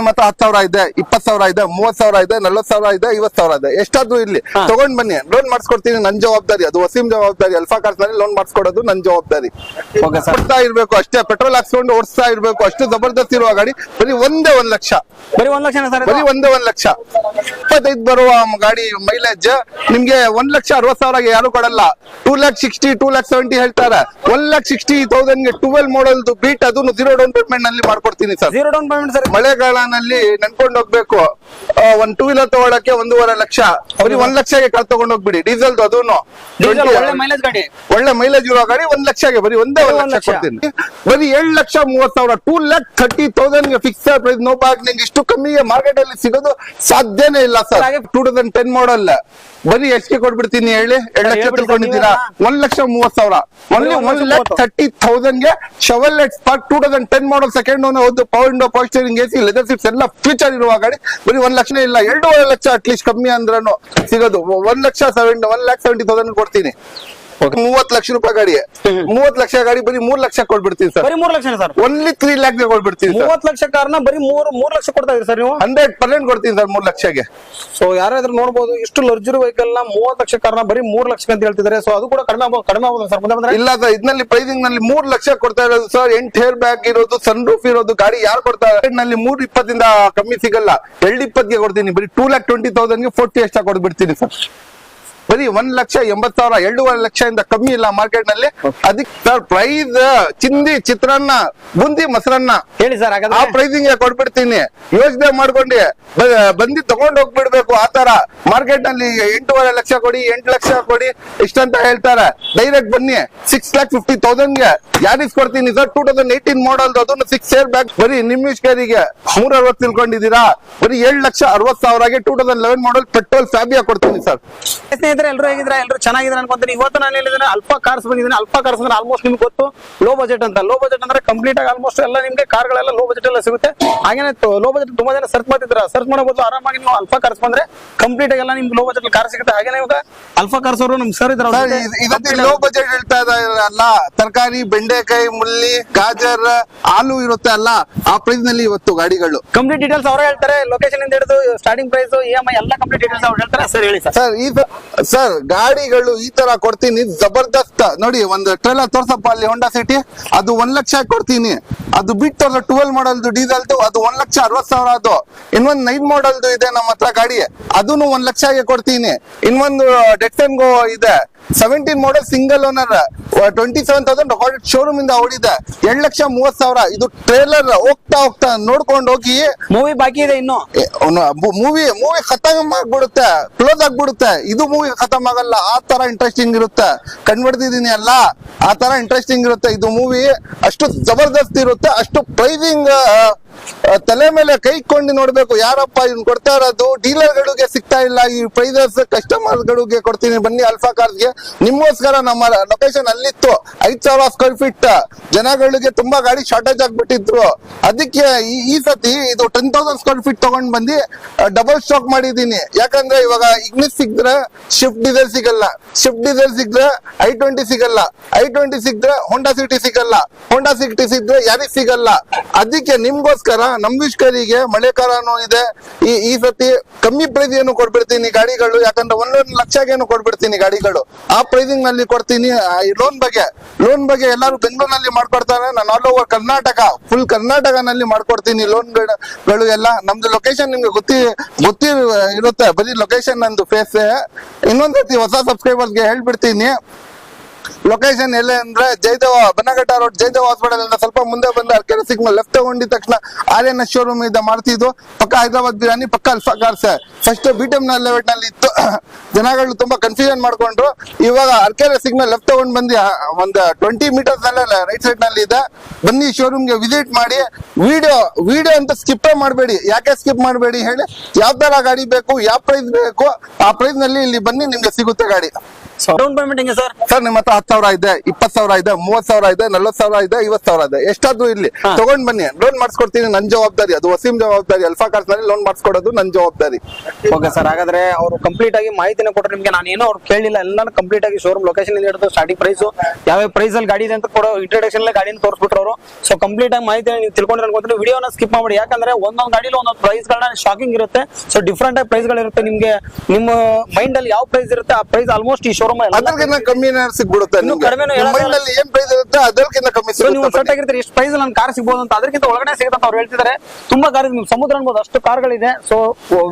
ನಮ್ಮ ಹತ್ರ 10,000 ಇದೆ, 20,000 ಇದೆ, 30,000 ಇದೆ, 40,000 ಇದೆ, 50,000 ಇದೆ. ಎಷ್ಟಾದ್ರೂ ಇರ್ಲಿ ತಗೊಂಡ್ ಬನ್ನಿ, ಲೋನ್ ಮಾಡಿಸ್ಕೊಡ್ತೀನಿ. ನನ್ ಜವಾಬ್ದಾರಿ, ಅದು ವಸೀಂ ಜವಾಬ್ದಾರಿ. ಅಲ್ಫಾ ಕಾರ್ಸ್ ನಲ್ಲಿ ಲೋನ್ ಮಾಡಿಸ್ಕೊಡೋದು ನನ್ ಜವಾಬ್ದಾರಿ. ಕೊಡ್ತಾ ಇರ್ಬೇಕು ಅಷ್ಟೇ, ಪೆಟ್ರೋಲ್ ಹಾಕ್ಸ್ಕೊಂಡು ಓಡಿಸ್ತಾ ಇರ್ಬೇಕು ಅಷ್ಟು. ಜಬರ್ದಸ್ತ್ ಇರುವ ಗಾಡಿ ಬರೀ ಒಂದೇ 1 ಲಕ್ಷ, ಬರೀ 1 ಲಕ್ಷ ಸರ್? ಬರೀ ಒಂದೇ 1 ಲಕ್ಷ. 25 ಬರುವ ಗಾಡಿ ಮೈಲೇಜ್ ನಿಮ್ಗೆ 1,60,000 ಯಾರು ಕೊಡಲ್ಲ. 2,60,000 2,70,000 ಹೇಳ್ತಾರೆ. 1,60,000 12 ಮಾಡಲ್ ಬೀಟ್, ಅದನ್ನು 0 ಡೌನ್ ಪೇಮೆಂಟ್ ನಲ್ಲಿ ಮಾಡ್ಕೊಡ್ತೀನಿ ಸರ್. 0 down payment sir? ಮಳೆಗಾಲನಲ್ಲಿ ನನ್ಕೊಂಡು ಹೋಗ್ಬೇಕು, ಒಂದ್ 2 ವೀಲರ್ ತಗೊಳಕ್ಕೆ 1.5 ಲಕ್ಷ, ಬರೀ 1 ಲಕ್ಷಗೆ ಕಾರ್ ತಗೊಂಡ್ ಹೋಗ್ಬಿಡಿ. ಡೀಸೆಲ್ ಅದನ್ನು ಒಳ್ಳೆ ಮೈಲೇಜ್ ಗಾಡಿ, ಒಳ್ಳೆ ಮೈಲೇಜ್ ಇರೋ ಗಾಡಿ 1 ಲಕ್ಷಗೆ ಬರೀ ಒಂದೇ 1 ಲಕ್ಷ ಕೊಡ್ತೀನಿ. ಬರೀ 7,30,000 2,30,000 ಫಿಕ್ಸರ್ ಪ್ರೈಸ್. No bargaining. ಇಷ್ಟು ಕಮ್ಮಿಗೆ ಮಾರ್ಕೆಟ್ ಅಲ್ಲಿ ಸಿಗೋದು ಸಾಧ್ಯನೇ ಇಲ್ಲ ಸರ್. 2010 ಮಾಡಲ್ ಬರೀ ಎಷ್ಟಿಗೆ ಕೊಡ್ಬಿಡ್ತೀನಿ ಹೇಳಿ? 2 ಲಕ್ಷ ತಿಳ್ಕೊಂಡಿದ್ದೀರಾ? 1,30,000 only 1,30,000 Chevrolet spark 2010 model second own. ಹೌದು, power window, power steering, AC, leather seats ಎಲ್ಲ ಫೀಚರ್ ಇರುವ ಗಾಡಿ ಬರೀ 1 ಲಕ್ಷನೇ ಇಲ್ಲ, 2.5 ಲಕ್ಷ ಅಟ್ಲೀಸ್ಟ್ ಕಮ್ಮಿ ಅಂದ್ರೂ ಸಿಗೋದು. 1,70,000 ಕೊಡ್ತೀನಿ. 30 ಲಕ್ಷ ರೂಪಾಯಿ ಗಾಡಿ, 30 ಲಕ್ಷ ಗಾಡಿ ಬರೀ 3 ಲಕ್ಷ ಕೊಡ್ಬಿಡ್ತೀನಿ ಸರ್. ಬರೀ 3 ಲಕ್ಷ ಸರ್? ಓನ್ಲಿ 3 ಲ್ಯಾಕ್ ಕೊಡ್ಬಿಡ್ತೀನಿ. 30 ಲಕ್ಷ ಕಾರ್ನ ಬರೀ 3 ಲಕ್ಷ ಕೊಡ್ತಾ ಇದ್ರಿ ಸರ್ ನೀವು? 100% ಕೊಡ್ತೀನಿ ಸರ್ 3 ಲಕ್ಷಗೆ. ಸೊ ಯಾರಾದ್ರೂ ನೋಡಬಹುದು, ಇಷ್ಟು ಲಕ್ಸುರಿ ವೆಹಿಕಲ್ ನ 30 ಲಕ್ಷ ಕಾರ್ನ ಬರೀ 3 ಲಕ್ಷ ಅಂತ ಹೇಳ್ತಿದ್ದಾರೆ. ಸೊ ಅದು ಕೂಡ ಕಡಿಮೆ ಆಗ್ಬೋದು ಸರ್ ಮುಂದೆ ಬಂದ್ರೆ? ಇಲ್ಲ ಸರ್, ಇದರಲ್ಲಿ ಪ್ರೈಸಿಂಗ್ ನಲ್ಲಿ 3 ಲಕ್ಷ ಕೊಡ್ತಾ ಇರೋದು ಸರ್. 8 ಹೇರ್ ಬ್ಯಾಗ್ ಇರೋದು, ಸನ್ ರೂಫ್ ಇರೋದು ಗಾಡಿ ಯಾರು ಕೊಡ್ತಾರೆ? ನಲ್ಲಿ 320 ಇಂದ ಕಮ್ಮಿ ಸಿಗಲ್ಲ. 220 ಕೊಡ್ತೀನಿ. ಬರೀ 2,20,000 40 ಎಷ್ಟ ಕೊಡ್ಬಿಡ್ತೀನಿ ಸರ್. ಬರೀ 1,80,000, 2.5 ಲಕ್ಷದಿಂದ ಕಮ್ಮಿ ಇಲ್ಲ ಮಾರ್ಕೆಟ್ ನಲ್ಲಿ. ಅದಕ್ಕೆ ಸರ್ ಪ್ರೈಸ್ ಚಿಂದಿ, ಚಿತ್ರಾನ್ನ, ಬುಂದಿ, ಮೊಸರನ್ನ ಹೇಳಿ ಸರ್. ಆ ಪ್ರೈಸಿಂಗ್ ಕೊಡ್ಬಿಡ್ತೀನಿ. ಯೋಚನೆ ಮಾಡ್ಕೊಂಡು ಬಂದಿ ತಗೊಂಡ್ ಹೋಗ್ಬಿಡ್ಬೇಕು. ಆತರ ಮಾರ್ಕೆಟ್ ನಲ್ಲಿ 8.5 ಲಕ್ಷ ಕೊಡಿ, 8 ಲಕ್ಷ ಕೊಡಿ ಇಷ್ಟಂತ ಹೇಳ್ತಾರೆ. ಡೈರೆಕ್ಟ್ ಬನ್ನಿ 6,50,000 ಯಾರಿಸ್ ಕೊಡ್ತೀನಿ ಸರ್. 2018 ಮಾಡಲ್, ಅದನ್ನು 6 ಏರ್ ಬ್ಯಾಗ್ ಬರೀ ನಿಮ್ಮಿಷ್ಕರಿಗೆ 360 ತಿಳ್ಕೊಂಡಿದ್ದೀರಾ? ಬರೀ 7,60,000 2011 ಮಾಡಲ್ ಪೆಟ್ರೋಲ್ ಫ್ಯಾಬಿಯಾ ಕೊಡ್ತೀನಿ ಸರ್. ಸ್ನೇಹಿತರೆ, ಎಲ್ಲರೂ ಹೇಗಿದ್ರೆ, ಎಲ್ಲರೂ ಚೆನ್ನಾಗಿದ್ರೆ ಅನ್ಕೊಂತೀನಿ. ಇವತ್ತು ನಾನು ಹೇಳಿದ್ರೆ ಅಲ್ಫಾ ಕಾರ್ಸ್ ಬಂದಿದ್ದೀನಿ. ಅಲ್ಫಾ ಕಾರ್ಸ್ ಅಂದ್ರೆ ಆಲ್ಮೋಸ್ಟ್ ನಿಮ್ಗೆ ಗೊತ್ತು, ಲೋ ಬಜೆಟ್ ಅಂತ. ಲೋ ಬಜೆಟ್ ಅಂದ್ರೆ ಕಂಪ್ಲೀಟ್ ಆಗಿ ಆಲ್ಮೋಸ್ಟ್ ಎಲ್ಲ ನಿಮ್ಗೆ ಕಾರ್ಗಳೆಲ್ಲ ಲೋ ಬಜೆಟ್ ಎಲ್ಲ ಸಿಗುತ್ತೆ. ಹಾಗೇನೆ ಲೋ ಬಜೆಟ್ ತುಂಬಾ ಜನ ಸರ್ಚ್ ಮಾಡ್ತಿದ್ರ. ಸರ್ಚ್ ಮಾಡೋ ಬದಲು ಆರಾಮಾಗಿ ನೀವು ಅಲ್ಫಾ ಕಾರ್ಸ್ ಬಂದ್ರೆ ಕಂಪ್ಲೀಟ್ ಆಗಿ ಎಲ್ಲ ನಿಮ್ಗೆ ಲೋ ಬಜೆಟ್ ಕಾರ್ ಸಿಗುತ್ತೆ. ಹಾಗೇನೆ ಇವಾಗ ಅಲ್ಫಾ ಕಾರ್ಸ್ ಅವರು ನಮ್ಗೆ ಸರ್ ಇದ್ರ ಲೋ ಬಜೆಟ್ ಹೇಳ್ತಾ ಇದಾರಲ್ಲ, ತರಕಾರಿ, ಬೆಂಡೆಕಾಯಿ, ಮುಳ್ಳಿ, ಗಾಜರ್, ಆಲೂ ಇರುತ್ತೆ ಅಲ್ಲ, ಆ ಪ್ರೈಸ್ ನಲ್ಲಿ ಇವತ್ತು ಗಾಡಿಗಳು ಕಂಪ್ಲೀಟ್ ಡೀಟೇಲ್ಸ್ ಅವರೇ ಹೇಳ್ತಾರೆ. ಲೊಕೇಶನ್ ಇಂದ ಹಿಡಿದು ಸ್ಟಾರ್ಟಿಂಗ್ ಪ್ರೈಸ್, EMI ಎಲ್ಲ ಕಂಪ್ಲೀಟ್ ಡೀಟೇಲ್ಸ್ ಅವ್ರು ಹೇಳ್ತಾರೆ. ಸರ್ ಹೇಳಿ ಸರ್. ಸರ್ ಗಾಡಿಗಳು ಈ ತರ ಕೊಡ್ತೀನಿ, ಜಬರ್ದಸ್ತ್. ನೋಡಿ, ಒಂದು ಟ್ರೇಲರ್ ತೋರ್ಸಪ್ಪ ಅಲ್ಲಿ, ಹೋಂಡಾ ಸಿಟಿ, ಅದು 1 ಲಕ್ಷ ಕೊಡ್ತೀನಿ. ಅದು ಬಿಟ್ಟು 12 ಮಾಡಲ್ ಡೀಸೆಲ್, ಅದು 1,60,000 ಅದು. ಇನ್ನೊಂದು 9 ಮಾಡಲ್ ಇದೆ ನಮ್ಮ ಹತ್ರ ಗಾಡಿ, ಅದನ್ನು 1 ಲಕ್ಷಗೆ ಕೊಡ್ತೀನಿ. ಇನ್ನೊಂದು ಡೆಕ್ಸನ್ ಗೋ ಇದೆ 17 ಮಾಡಲ್ ಸಿಂಗಲ್ ಓನರ್, 27,000 ರೆಕಾರ್ಡೆಡ್ ಶೋರೂಮ್ ಇಂದ ಓಡಿದೆ. 2,30,000 ಇದು ಟ್ರೇಲರ್. ಹೋಗ್ತಾ ನೋಡ್ಕೊಂಡು ಹೋಗಿ. ಮೂವಿ ಬಾಕಿ ಇದೆ ಇನ್ನು. ಮೂವಿ ಖತಮ್ ಆಗ್ಬಿಡುತ್ತೆ, ಕ್ಲೋಸ್ ಆಗ್ಬಿಡುತ್ತೆ. ಇದು ಮೂವಿ ಖತಮ್ ಆಗಲ್ಲ, ಆ ತರ ಇಂಟ್ರೆಸ್ಟಿಂಗ್ ಇರುತ್ತೆ. ಕಂಡ್ಬಿಡ್ತಿದೀನಿ ಅಲ್ಲ, ಆ ತರ ಇಂಟ್ರೆಸ್ಟಿಂಗ್ ಇರುತ್ತೆ ಇದು ಮೂವಿ. ಅಷ್ಟು ಜಬರ್ದಸ್ತ್ ಇರುತ್ತೆ. ಅಷ್ಟು ಪ್ರೈಸಿಂಗ್ ತಲೆ ಮೇಲೆ ಕೈ ಕೊಂಡು ನೋಡ್ಬೇಕು. ಯಾರಪ್ಪ ಇವ್ನು ಕೊಡ್ತಾ ಇರೋದು? ಡೀಲರ್ ಗಳಿಗೆ ಸಿಗ್ತಾ ಇಲ್ಲ ಈ ಪ್ರೈಸಸ್, ಕಸ್ಟಮರ್ ಗಳಿಗೆ ಕೊಡ್ತೀನಿ. ಬನ್ನಿ ಅಲ್ಫಾ ಕಾರ್ಸ್ಗೆ. ನಿಮ್ಗೋಸ್ಕರ ನಮ್ಮ ಲೊಕೇಶನ್ ಅಲ್ಲಿತ್ತು. 5,000 square feet. ಜನಗಳಿಗೆ ತುಂಬಾ ಗಾಡಿ ಶಾರ್ಟೇಜ್ ಆಗ್ಬಿಟ್ಟಿದ್ರು. ಅದಕ್ಕೆ ಈ ಸತಿ ಇದು 10,000 ಸ್ಕ್ವೇರ್ ಫೀಟ್ ತಗೊಂಡ್ ಬಂದು ಡಬಲ್ ಸ್ಟಾಕ್ ಮಾಡಿದೀನಿ. ಯಾಕಂದ್ರೆ ಇವಾಗ ಇಗ್ನಿಸ್ ಸಿಕ್ಕಿದ್ರೆ ಶಿಫ್ಟ್ ಡೀಸೆಲ್ ಸಿಗಲ್ಲ, ಶಿಫ್ಟ್ ಡೀಸೆಲ್ ಸಿಕ್ಕಿದ್ರೆ i20 ಸಿಗಲ್ಲ, i20 ಸಿಕ್ಕಿದ್ರೆ ಹೋಂಡಾ ಸಿಟಿ ಸಿಗಲ್ಲ, ಹೋಂಡಾ ಸಿಟಿ ಸಿಕ್ಕಿದ್ರೆ ಯಾರಿಗ್ ಸಿಗಲ್ಲ. ಅದಕ್ಕೆ ನಿಮ್ಗೋಸ್ಕರ ನಂಬಿಷ್ಕರಿಗೆ ಮಳೆಕಾಲನೂ ಇದೆ. ಈ ಸತಿ ಕಮ್ಮಿ ಪ್ರೈಸ್ ಏನು ಕೊಡ್ಬಿಡ್ತೀನಿ ಗಾಡಿಗಳು. ಯಾಕಂದ್ರೆ 1 ಲಕ್ಷಗೇನು ಕೊಡ್ಬಿಡ್ತೀನಿ ಗಾಡಿಗಳು. ಆ ಪ್ರೈಸಿಂಗ್ ನಲ್ಲಿ ಕೊಡ್ತೀನಿ. ಲೋನ್ ಬಗ್ಗೆ ಎಲ್ಲರೂ ಬೆಂಗಳೂರಿನಲ್ಲಿ ಮಾಡ್ಕೊಡ್ತಾರೆ. ನಾನು ಆಲ್ ಓವರ್ ಕರ್ನಾಟಕ, ಫುಲ್ ಕರ್ನಾಟಕನಲ್ಲಿ ಮಾಡ್ಕೊಡ್ತೀನಿ ಲೋನ್ಗಳು ಎಲ್ಲ. ನಮ್ದು ಲೊಕೇಶನ್ ನಿಮ್ಗೆ ಗೊತ್ತಿ ಇರುತ್ತೆ. ಬರೀ ಲೊಕೇಶನ್ ನಂದು ಫೇಸ್. ಇನ್ನೊಂದ್ಸತಿ ಹೊಸ ಸಬ್ಸ್ಕ್ರೈಬರ್ಸ್ಗೆ ಹೇಳ್ಬಿಡ್ತೀನಿ, ಲೊಕೇಶನ್ ಎಲ್ಲ ಅಂದ್ರೆ ಜಯದೇವ, ಬನ್ನಘಟ್ಟ ರೋಡ್, ಜಯದೇವ ಹಾಸ್ಪಿಟಲ್ ಇಂದ ಸ್ವಲ್ಪ ಮುಂದೆ ಬಂದು ಅರ್ಕೆರೆ ಸಿಗ್ನಲ್ ಲೆಫ್ಟ್ ತಗೊಂಡಿದ ತಕ್ಷಣ RNS ಶೋರೂಮ್ ಇಂದ ಮಾಡ್ತಿದ್ದು. ಪಕ್ಕ ಹೈದರಾಬಾದ್ ಬಿರಿಯಾನಿ, ಪಕ್ಕ ಅಲ್ಫಾ ಕಾರ್ಸ್. ಫಸ್ಟ್ BTM ಲೆವೆಟ್ ನಲ್ಲಿ ಇತ್ತು. ಜನಗಳು ತುಂಬಾ ಕನ್ಫ್ಯೂಷನ್ ಮಾಡ್ಕೊಂಡ್ರು. ಇವಾಗ ಅರ್ಕೆರೆ ಸಿಗ್ನಲ್ ಲೆಫ್ಟ್ ತಗೊಂಡ್ ಬಂದು ಒಂದು 20 ಮೀಟರ್ಸ್ ನಲ್ಲೇ ರೈಟ್ ಸೈಡ್ ನಲ್ಲಿ ಇದೆ. ಬನ್ನಿ ಶೋರೂಮ್ಗೆ ವಿಸಿಟ್ ಮಾಡಿ. ವಿಡಿಯೋ ಅಂತ ಸ್ಕಿಪ್ ಮಾಡಬೇಡಿ. ಯಾಕೆ ಸ್ಕಿಪ್ ಮಾಡಬೇಡಿ ಹೇಳಿ? ಯಾವ ತರ ಗಾಡಿ ಬೇಕು, ಯಾವ ಪ್ರೈಸ್ ಬೇಕು, ಆ ಪ್ರೈಸ್ ನಲ್ಲಿ ಇಲ್ಲಿ ಬನ್ನಿ, ನಿಮ್ಗೆ ಸಿಗುತ್ತೆ ಗಾಡಿ. ಡೌನ್ ಪೇಮೆಂಟ್ ಹೆಂಗೆ ಸರ್? ಸರ್ ನಿಮ್ಮ ಹತ್ರ 10,000 ಇದೆ, 20,000 ಇದೆ, 30,000 ಇದೆ, 40,000 ಇದೆ, 50,000 ಇದೆ, ಎಷ್ಟಾದ್ರೂ ಇಲ್ಲಿ ತಗೊಂಡ್ ಬನ್ನಿ, ಲೋನ್ ಮಾಡಿಸ್ಕೊಡ್ತೀನಿ. ನನ್ ಜವಾಬ್ದಾರಿ ಅದು, ವಸೀಂ ಜವಾಬ್ದಾರಿ. ಅಲ್ಫಾ ಕಾರ್ಸ್ ನಲ್ಲಿ ಲೋನ್ ಮಾಡಿಸ್ಕೊಡೋದು ನನ್ ಜವಾಬ್ದಾರಿ. ಓಕೆ ಸರ್, ಹಾಗಾದ್ರೆ ಅವರು ಕಂಪ್ಲೀಟ್ ಆಗಿ ಮಾಹಿತಿನ ಕೊಟ್ಟರೆ ನಿಮ್ಗೆ. ನಾನು ಏನೋ ಅವ್ರು ಕೇಳಿಲ್ಲ, ಎಲ್ಲ ಕಂಪ್ಲೀಟ್ ಆಗಿ ಶೋರೂಮ್ ಲೊಕೇಶನ್ ಇಂದ ಹಿಡಿದು ಸ್ಟಾರ್ಟಿಂಗ್ ಪ್ರೈಸ್ ಯಾವ ಪ್ರೈಸ್ ಅಲ್ಲಿ ಗಾಡಿ ಇದೆ ಅಂತ ಕೊಡೋ ಇಂಟ್ರಡಕ್ಷನ್ ಅಲ್ಲಿ ಗಾಡಿನ ತೋರಿಸ್ಬಿಟ್ರು ಅವರು. ಸೊ ಕಂಪ್ಲೀಟ್ ಆಗಿ ಮಾಹಿತಿ ನೀವು ತಿಳ್ಕೊಂಡ್ರೆ ಅನ್ಕೊಂತೀನಿ. ವಿಡಿಯೋನ ಸ್ಕಿಪ್ ಮಾಡಿ, ಯಾಕಂದ್ರೆ ಒಂದೊಂದು ಗಾಡಿಲಿ ಒಂದೊಂದು ಪ್ರೈಸ್ ಗಳನ್ನ ಶಾಕಿಂಗ್ ಇರುತ್ತೆ. ಸೊ ಡಿಫ್ರೆಂಟ್ ಆಗಿ ಪ್ರೈಸ್ ಗಳಿರುತ್ತೆ. ನಿಮ್ಗೆ ನಿಮ್ಮ ಮೈಂಡ್ ಅಲ್ಲಿ ಯಾವ ಪ್ರೈಸ್ ಇರುತ್ತೆ ಆ ಪ್ರೈಸ್ ಆಲ್ಮೋಸ್ಟ್ ಈ ಶೋರೂಮ್ ಅದಕ್ಕಿಂತ ಕಮ್ಮಿನೇ ಸಿಗ್ಬಿಡುತ್ತೆ. ಮೈಂಡ್ ಅಲ್ಲಿ ಏನ್ ಪ್ರೈಸ್ ಇರುತ್ತೆ ಅದಕ್ಕಿಂತ ಕಮ್ಮಿ ನೀವು ಸಿಗುತ್ತೆ. ಸೆಟ್ ಆಗಿರ್ತೀರಿ ಎಷ್ಟು ಪ್ರೈಸ್ ನನ್ನ ಕಾರ್ ಸಿಗ್ಬೋದು ಅಂತ, ಅದಕ್ಕಿಂತ ಒಳಗಡೆ ಸಿಗುತ್ತೆ ಅಂತ ಅವ್ರು ಹೇಳ್ತಿದ್ದಾರೆ. ತುಂಬಾ ಕಾರ್ ನೀವು ಸಮುದ್ರ ಅನ್ಬೋದು, ಅಷ್ಟು ಕಾರ್ಗಳಿದೆ. ಸೊ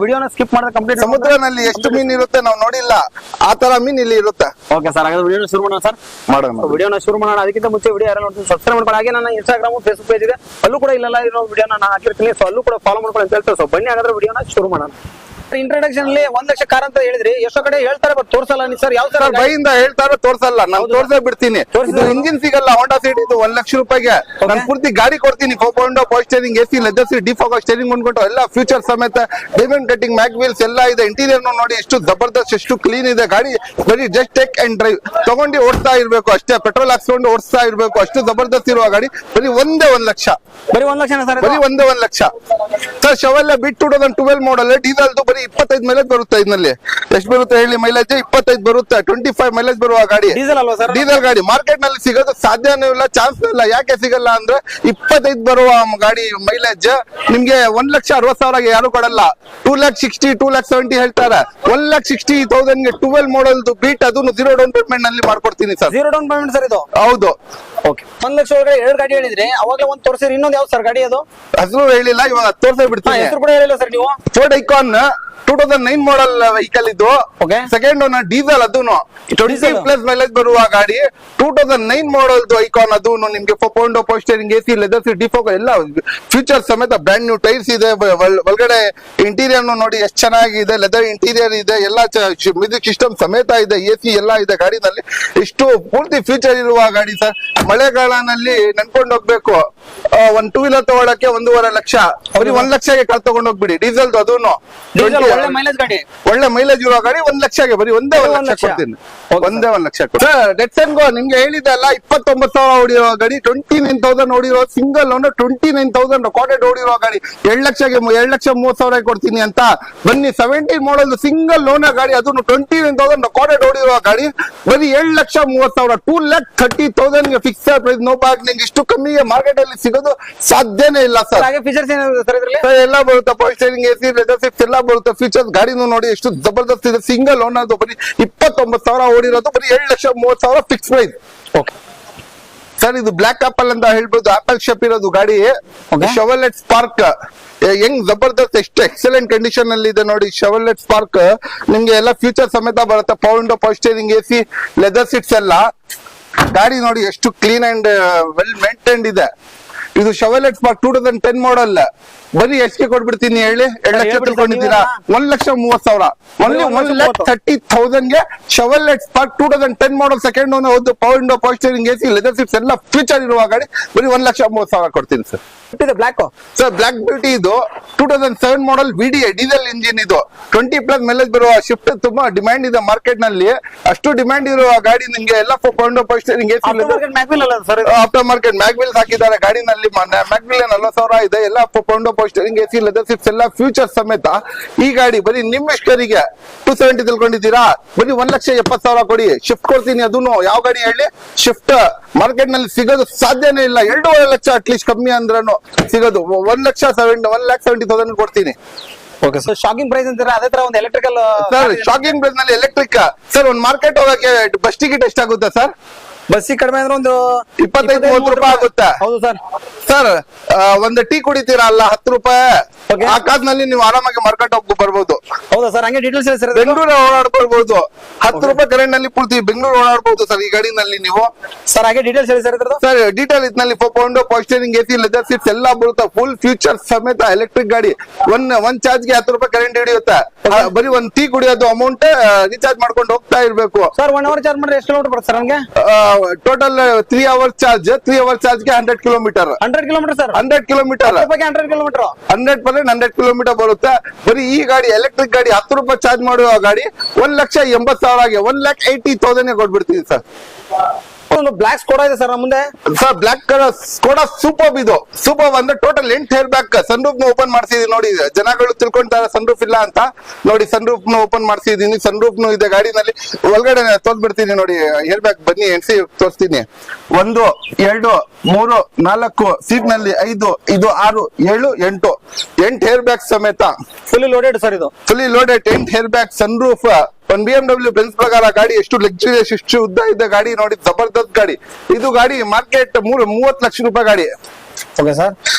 ವಿಡಿಯೋನ ಸ್ಕಿಪ್ ಮಾಡಿದ್ರೆ ಕಂಪ್ಲೀಟ್. ಸಮುದ್ರನಲ್ಲಿ ಎಷ್ಟು ಮೀನ್ ಇರುತ್ತೆ ನಾವು ನೋಡಿಲ್ಲ, ಆ ತರ ಮೀನ್ ಇಲ್ಲಿ ಇರುತ್ತೆ. ಓಕೆ ಸರ್, ಹಾಗಾದ್ರೆ ವಿಡಿಯೋನ ಶುರು ಮಾಡೋಣ ಸರ್. ವಿಡಿಯೋನ ಶುರು ಮಾಡೋಣ. ಅದಕ್ಕಿಂತ ಮುಂಚೆ ವಿಡಿಯೋ ಯಾರು ನೋಡ್ತೀನಿ ಸಬ್ಸ್ಕ್ರೈಬ್ ಮಾಡ್ಕೊಳ್ಳಿ. ಹಾಗೆ ನನ್ನ ಇನ್ಸ್ಟಾಗ್ರಾಮ್ ಫೇಸ್ಬುಕ್ ಪೇಜ್ ಇದೆ, ಅಲ್ಲೂ ಕೂಡ ಇಲ್ಲೆಲ್ಲ ಇರೋ ವಿಡಿಯೋನ ನಾನು ಹಾಕಿರ್ತೀನಿ. ಸೊ ಅಲ್ಲೂ ಕೂಡ ಫಾಲೋ ಮಾಡ್ಕೊಳ್ಳಿ ಅಂತ ಹೇಳ್ತಾರೆ. ಸೊ ಬನ್ನಿ ಹಾಗಾದ್ರೆ ವಿಡಿಯೋನ ಶುರು ಮಾಡೋಣ. ಇಂಟ್ರಡಕ್ಷನ್ ಅಲ್ಲಿ 1 ಲಕ್ಷ ಕಾರ್ ಅಂತ ಹೇಳಿದ್ರಿ, ಎಷ್ಟೋ ಕಡೆ ಹೇಳ್ತಾರೆ ಬಟ್ ತೋರ್ಸಲ್ಲ ಸರ್. ಯಾವ ತರ ಬೈಯಿಂದ ಹೇಳ್ತಾರೆ ತೋರ್ಸಲ್ಲ, ನಾನು ತೋರ್ಸೇ ಬಿಡ್ತೀನಿ. ಇಂಜಿನ್ ಸಿಗಲ್ಲ ಹೋಂಡಾ ಸಿಟಿ ಇದು 1 ಲಕ್ಷ ರೂಪಾಯಿಗೆ. ನಾನು ಪೂರ್ತಿ ಗಾಡಿ ಕೊಡ್ತೀನಿ. Four steering, AC, leather seat, defogger steering ಬಂದ್ಬಿಟ್ಟು ಎಲ್ಲ ಫ್ಯೂಚರ್ ಸಮೇತ, ಡೈಮಂಡ್ ಕಟಿಂಗ್, ಮ್ಯಾಗ್ ವೀಲ್ಸ್ ಎಲ್ಲ ಇದೆ. ಇಂಟೀರಿಯರ್ ನೋಡಿ ಎಷ್ಟು ಜಬರ್ದಸ್ತ್, ಎಷ್ಟು ಕ್ಲೀನ್ ಇದೆ ಗಾಡಿ. ಬರೀ ಜಸ್ಟ್ ಟೇಕ್ ಅಂಡ್ ಡ್ರೈವ್ ತಗೊಂಡು ಓಡಿಸ್ತಾ ಇರ್ಬೇಕು ಅಷ್ಟೇ, ಪೆಟ್ರೋಲ್ ಹಾಕ್ಸ್ಕೊಂಡು ಓಡಿಸ್ತಾ ಇರ್ಬೇಕು, ಅಷ್ಟು ಜಬರ್ದಸ್ತ್ ಇರುವ ಗಾಡಿ. ಬರೀ ಒಂದೇ 1 ಲಕ್ಷ, ಬರೀ 1 ಲಕ್ಷ ಸರ್. ಬರೀ ಒಂದೇ 1 ಲಕ್ಷ ಸರ್. ಶೆವರ್ಲೆ ಬಿಟ್ 2012 ಮಾಡಲ್, ಡೀಸೆಲ್ ಬರೀ 25 ಮೈಲೇಜ್ ಬರುತ್ತೆ. ಇದರಲ್ಲಿ ಎಷ್ಟು ಬರುತ್ತೆ ಹೇಳಿ ಮೈಲೇಜ್? 25 ಬರುತ್ತೆ. 25 ಮೈಲೇಜ್ ಬರುವ ಗಾಡಿ ಡೀಸೆಲ್ ಅಲ್ವಾ ಸರ್? ಡೀಸೆಲ್ ಗಾಡಿ ಮಾರ್ಕೆಟ್ ನಲ್ಲಿ ಸಿಗೋದು ಸಾಧ್ಯನೂ ಇಲ್ಲ, ಚಾನ್ಸ್ ಇಲ್ಲ. ಯಾಕೆ ಸಿಗಲ್ಲ ಅಂದ್ರೆ 25 ಬರುವ ಗಾಡಿ ಮೈಲೇಜ್ ನಿಮ್ಗೆ 1,60,000 ಯಾರು ಕೊಡಲ್ಲ. 2,60,000 2,70,000 ಹೇಳ್ತಾರೆ. 1,60,000 ಗೆ 12 ಮಾಡಲ್ ಬೀಟ್, ಅದನ್ನು 0 ಡೌನ್ ಪೇಮೆಂಟ್ ನಲ್ಲಿ ಮಾಡ್ಕೊಡ್ತೀನಿ ಸರ್. 0 ಡೌನ್ ಪೇಮೆಂಟ್ ಸರ್ ಇದು? ಹೌದು. ಓಕೆ, 1 ಲಕ್ಷ ಒಳಗಡೆ 2 ಗಾಡಿ ಹೇಳಿದ್ರೆ ಅವಾಗಲೇ ಒಂದು ತೋರಿಸಿರಿ. ಇನ್ನೊಂದು ಯಾವ್ದು ಸರ್ ಗಾಡಿ ಅದು? ಹೆಸರು ಹೇಳಿಲ್ಲ, ಇವಾಗ ತೋರ್ಸೇ ಬಿಡ್ತೀನಿ. ಹೆಸರು ಕೂಡ ಹೇಳಿಲ್ಲ ಸರ್ ನೀವು. ಫೋರ್ಡ್ ಐಕಾನ್ 2009 ಮಾಡಲ್ ವೆಹಿಕಲ್ ಇದು. ಸೆಕೆಂಡ್ ಓನರ್, ಡೀಸೆಲ್, ಅದೂನು 20+ ಮೈಲೇಜ್ ಬರುವ ಗಾಡಿ. 2009 ಮಾಡಲ್ ಐಕಾನ್, ಅದೂನು ನಿಮ್ಗೆ power steering, AC, leather seat, defogger ಎಲ್ಲ ಫ್ಯೂಚರ್ ಸಮೇತ ಬ್ರ್ಯಾಂಡ್ ನ್ಯೂ ಟೈರ್ಸ್ ಇದೆ. ಒಳಗಡೆ ಇಂಟೀರಿಯರ್ ನೋಡಿ ಎಷ್ಟು ಚೆನ್ನಾಗಿದೆ, ಲೆದರ್ ಇಂಟೀರಿಯರ್ ಇದೆ, ಎಲ್ಲ ಮ್ಯೂಸಿಕ್ ಸಿಸ್ಟಮ್ ಸಮೇತ ಇದೆ, ಎಸಿ ಎಲ್ಲ ಇದೆ ಗಾಡಿನಲ್ಲಿ. ಇಷ್ಟು ಪೂರ್ತಿ ಫ್ಯೂಚರ್ ಇರುವ ಗಾಡಿ ಸರ್. ಮಳೆಗಾಲನಲ್ಲಿ ನನ್ಕೊಂಡು ಹೋಗ್ಬೇಕು, ಒಂದ್ 2 ವೀಲರ್ ತಗೊಳಕ್ಕೆ 1.5 ಲಕ್ಷ, ಬರೀ 1 ಲಕ್ಷಕ್ಕೆ ಕಾರ್ ತಗೊಂಡ್ ಹೋಗ್ಬಿಡಿ. ಡೀಸೆಲ್ ಅದೂನು ಒಳ್ಳೆ ಮೈಲೇಜ್ ಗಾಡಿ, ಒಳ್ಳೆ ಮೈಲೇಜ್ ಇರುವ ಗಾಡಿ 1 ಲಕ್ಷಕ್ಕೆ ಬರೀ ಒಂದೇ 1 ಲಕ್ಷ ಕೊಡ್ತೀನಿ. ಒಂದೇ 1 ಲಕ್ಷ ಸರ್. ಡೆಟ್ಸನ್ಗೋ ನಿಮ್ಗೆ ಹೇಳಿದೆ ಅಲ್ಲ, 29,000 ಓಡಿರೋ ಗಾಡಿ, 29,000 ಓಡಿರೋ ಸಿಂಗಲ್ ಓನರ್, 29,000 ರೆಕಾರ್ಡೆಡ್ ಓಡಿರೋ ಗಾಡಿ 2,30,000 ಕೊಡ್ತೀನಿ ಅಂತ. ಬನ್ನಿ, 17 ಮಾಡಲ್ ಸಿಂಗಲ್ ಓನರ್ ಗಾಡಿ, ಅದನ್ನು 29,000 ರೆಕಾರ್ಡೆಡ್ ಓಡಿರೋ ಗಾಡಿ, ಬರೀ 2,30,000, 2,30,000 ಗೆ ಫಿಕ್ಸ್ ಪ್ರೈಸ್. No bargaining. ಇಷ್ಟು ಕಮ್ಮಿಗೆ ಮಾರ್ಕೆಟ್ ಅಲ್ಲಿ ಸಿಗೋದು ಸಾಧ್ಯನೇ ಇಲ್ಲ ಸರ್. ಹಾಗೆ ಫೀಚರ್ಸ್ ಏನಿದೆ ಸರ್ ಇದರಲ್ಲಿ? ಎಲ್ಲ ಬರುತ್ತೆ, power steering, AC, leather seats ಎಲ್ಲ ಬರುತ್ತೆ. ಫೀಚರ್ಸ್ ಗಾಡಿನೂ ನೋಡಿ ಎಷ್ಟು ಜಬರ್ದಸ್ತ್ ಇದೆ. ಸಿಂಗಲ್ ಓನರ್, ಬರೀ 29,000 ಓಡಿರೋದು, ಬರೀ 2,30,000 ಫಿಕ್ಸ್ ಪ್ರೈಸ್. ಓಕೆ ಸರ್, ಇದು ಬ್ಲಾಕ್ ಆಪಲ್ ಅಂತ ಹೇಳ್ಬೋದು, ಆಪಲ್ ಶೇಪ್ ಇರೋದು ಗಾಡಿ. ಶೆವರ್ಲೆಟ್ ಸ್ಪಾರ್ಕ್ ಹೆಂಗ್ ಜಬರ್ದಸ್ತ್, ಎಷ್ಟು ಎಕ್ಸಲೆಂಟ್ ಕಂಡೀಷನ್ ಅಲ್ಲಿ ಇದೆ ನೋಡಿ. ಶೆವರ್ಲೆಟ್ ಸ್ಪಾರ್ಕ್ ನಿಮ್ಗೆ ಎಲ್ಲ ಫ್ಯೂಚರ್ ಸಮೇತ ಬರುತ್ತೆ. Power steering, AC, leather seats ಎಲ್ಲ. ಗಾಡಿ ನೋಡಿ ಎಷ್ಟು ಕ್ಲೀನ್ ಅಂಡ್ ವೆಲ್ ಮೇಂಟೈನ್ಡ್ ಇದೆ. ಇದು ಶೆವರ್ಲೆಟ್ ಸ್ಪಾರ್ಕ್ 2010 ಮಾಡಲ್. ಬರೀ ಎಷ್ಟಿಗೆ ಕೊಟ್ಬಿಡ್ತೀನಿ ಹೇಳಿ? 2 ಲಕ್ಷ ತಿಳ್ಕೊಂಡಿದ್ದೀರಾ? 1,30,000, ಓನ್ಲಿ 1,30,000 ಗೆ Chevrolet spark 2010 model, second owner, ಒಂದು power steering, AC, leather seats ಎಲ್ಲ ಫ್ಯೂಚರ್ ಇರುವ ಗಾಡಿ, ಬರೀ 1,30,000 ಕೊಡ್ತೀನಿ sir. Black sir, black beauty ಇದು 2007 ಮಾಡಲ್ VDI ಡೀಸೆಲ್ ಇಂಜಿನ್. ಇದು 20+ ಮೈಲೇಜ್ ಬರುವ ಶಿಫ್ಟ್ ತುಂಬಾ ಡಿಮ್ಯಾಂಡ್ ಇದೆ ಮಾರ್ಕೆಟ್ ನಲ್ಲಿ. ಅಷ್ಟು ಡಿಮ್ಯಾಂಡ್ ಇರುವ ಗಾಡಿ ನಿಮ್ಗೆ ಎಲ್ಲ power steering, AC, after market mag wheels ಹಾಕಿದ್ದಾರೆ ಗಾಡಿನಲ್ಲಿ. ಮ್ಯಾಗ್ ವೀಲ್ 40,000 ಇದೆ, ಎಲ್ಲ power steering, AC, leather seats ಎಲ್ಲ ಫ್ಯೂಚರ್ ಸಮೇತ. ಈ ಗಾಡಿ ಬರೀ ನಿಮ್ಮ ಇಷ್ಟರಿಗೆ 270 ತಿಳ್ಕೊಂಡಿದ್ದೀರಾ? ಬರೀ 1,70,000 ಕೊಡಿ, ಶಿಫ್ಟ್ ಕೊಡ್ತೀನಿ. ಅದನ್ನು ಯಾವ ಗಾಡಿ ಹೇಳಿ? ಶಿಫ್ಟ್ ಮಾರ್ಕೆಟ್ ನಲ್ಲಿ ಸಿಗೋದು ಸಾಧ್ಯನೇ ಇಲ್ಲ. 2.5 ಲಕ್ಷ ಅಟ್ಲೀಸ್ಟ್ ಕಮ್ಮಿ ಅಂದ್ರೂ ಸಿಗೋದು. 1,70,000 ಕೊಡ್ತೀನಿ. ಓಕೆ ಸರ್, ಶಾಕಿಂಗ್ ಪ್ರೈಸ್ ಅಂತೀರಾ? ಅದೇ ತರ ಒಂದು ಎಲೆಕ್ಟ್ರಿಕಲ್ ಸರ್, ಶಾಕಿಂಗ್ ಪ್ರೈಸ್ ನಲ್ಲಿ ಎಲೆಕ್ಟ್ರಿಕ್ ಸರ್. ಒಂದು ಮಾರ್ಕೆಟ್ ಹೋಗಕ್ಕೆ ಬಸ್ ಟಿಕೆಟ್ ಎಷ್ಟಾಗುತ್ತೆ ಸರ್? ಬಸ್ಸಿಗೆ ಕಡಿಮೆ ಅಂದ್ರೆ ಒಂದು 25-30 ರೂಪಾಯಿ ಆಗುತ್ತೆ. ಹೌದು ಸರ್. ಸರ್, ಒಂದು ಟೀ ಕುಡಿತೀರಾ ಅಲ್ಲ, 10 ರೂಪಾಯಿ. ಆ ಕಾಸ್ನಲ್ಲಿ ನೀವು ಆರಾಮಾಗಿ ಮಾರ್ಕೆಟ್ ಹೋಗಿ ಬರ್ಬೋದು. ಹೌದಾ ಸರ್? ಹಂಗೆ ಡೀಟೇಲ್ಸ್ ಹೇಳಿ ಸರ್. ಬೆಂಗಳೂರು ಓಡಾಡ್ಕೊಳ್ಬಹುದು, 10 ರೂಪಾಯಿ ಕರೆಂಟ್ ನಲ್ಲಿ ಪೂರ್ತಿ ಬೆಂಗಳೂರು ಓಡಾಡ್ಬಹುದು ಸರ್ ಈ ಗಾಡಿನಲ್ಲಿ ನೀವು. ಸರ್ ಹಾಗೆ ಡೀಟೇಲ್ಸ್ ಹೇಳಿ ಸರ್. ಸರ್, ಡೀಟೇಲ್ ಇದ್ನಲ್ಲಿ power steering, AC, leather seats ಎಲ್ಲ ಬರುತ್ತೆ. ಫುಲ್ ಫ್ಯೂಚರ್ ಸಮೇತ ಎಲೆಕ್ಟ್ರಿಕ್ ಗಾಡಿ. ಒಂದ್ ಚಾರ್ಜ್ ಗೆ 10 ರೂಪಾಯಿ ಕರೆಂಟ್ ಹಿಡಿಯುತ್ತೆ. ಬರೀ ಒಂದ್ ಟೀ ಕುಡಿಯೋದು ಅಮೌಂಟ್ ರೀಚಾರ್ಜ್ ಮಾಡ್ಕೊಂಡು ಹೋಗ್ತಾ ಇರ್ಬೇಕು ಸರ್. 1 ಅವರ್ ಚಾರ್ಜ್ ಮಾಡಿದ್ರೆ ಎಷ್ಟು ಕಿಲೋಮೀಟರ್ ಬರುತ್ತೆ ಸರ್? ನಮಗೆ ಟೋಟಲ್ 3 ಅವರ್ಸ್ ಚಾರ್ಜ್ 3 ಅವರ್ಸ್ ಚಾರ್ಜ್ಗೆ 100 kilometre 100 kilometre sir 100 kilometre 100 kilometre 100% 100 kilometre ಬರುತ್ತೆ. ಬರೀ ಈ ಗಾಡಿ ಎಲೆಕ್ಟ್ರಿಕ್ ಗಾಡಿ 10 ರೂಪಾಯಿ ಚಾರ್ಜ್ ಮಾಡುವ ಗಾಡಿ 1,80,000ಗೆ 1,80,000 ಕೊಟ್ಬಿಡ್ತೀವಿ ಸರ್. ಒಂದು ಬ್ಲಾಕ್ ಸ್ಕೋಡಾ ಇದೆ ಸರ್ ಮುಂದೆ. Sir black colour Skoda super ಇದು. ಸೂಪರ್ ಅಂದ್ರೆ total 8 airbag sunroof ನ ಓಪನ್ ಮಾಡ್ಸಿದೀನಿ ನೋಡಿ. ಜನಗಳು ತಿಳ್ಕೊಂತಾರೆ ಸನ್ ರೂಫ್ ಇಲ್ಲ ಅಂತ. ನೋಡಿ ಸನ್ ರೂಫ್ ನ ಓಪನ್ ಮಾಡ್ಸಿದೀನಿ. ಸನ್ ರೂಫ್ ನು ಇದೆ ಗಾಡಿನಲ್ಲಿ. ಒಳಗಡೆ ತೋರ್ಸ್ಬಿಡ್ತೀನಿ ನೋಡಿ ಹೇರ್ ಬ್ಯಾಗ್. ಬನ್ನಿ ಎಣ್ಸಿ ತೋರಿಸ್ತೀನಿ. 1 2 3 4 ಸೀಟ್ ನಲ್ಲಿ 5 ಇದು 6 7 8 ಹೇರ್ ಬ್ಯಾಗ್ ಸಮೇತ ಫುಲ್ಲಿ ಲೋಡೆಡ್ ಸರ್ ಇದು. Fully loaded 8 airbag sunroof. ಒಂದು BMW ಬೆನ್ಸ್ ಪ್ರಕಾರ ಗಾಡಿ ಎಷ್ಟು ಲಕ್ಸುರಿಯಸ್ ಎಷ್ಟು ಉದ್ದ ಇದ್ದ ಗಾಡಿ ನೋಡಿ. ಜಬರ್ದಸ್ತ್ ಗಾಡಿ ಇದು. ಗಾಡಿ ಮಾರ್ಕೆಟ್ 30 ಲಕ್ಷ ರೂಪಾಯಿ ಗಾಡಿ. ಓಕೆ ಸರ್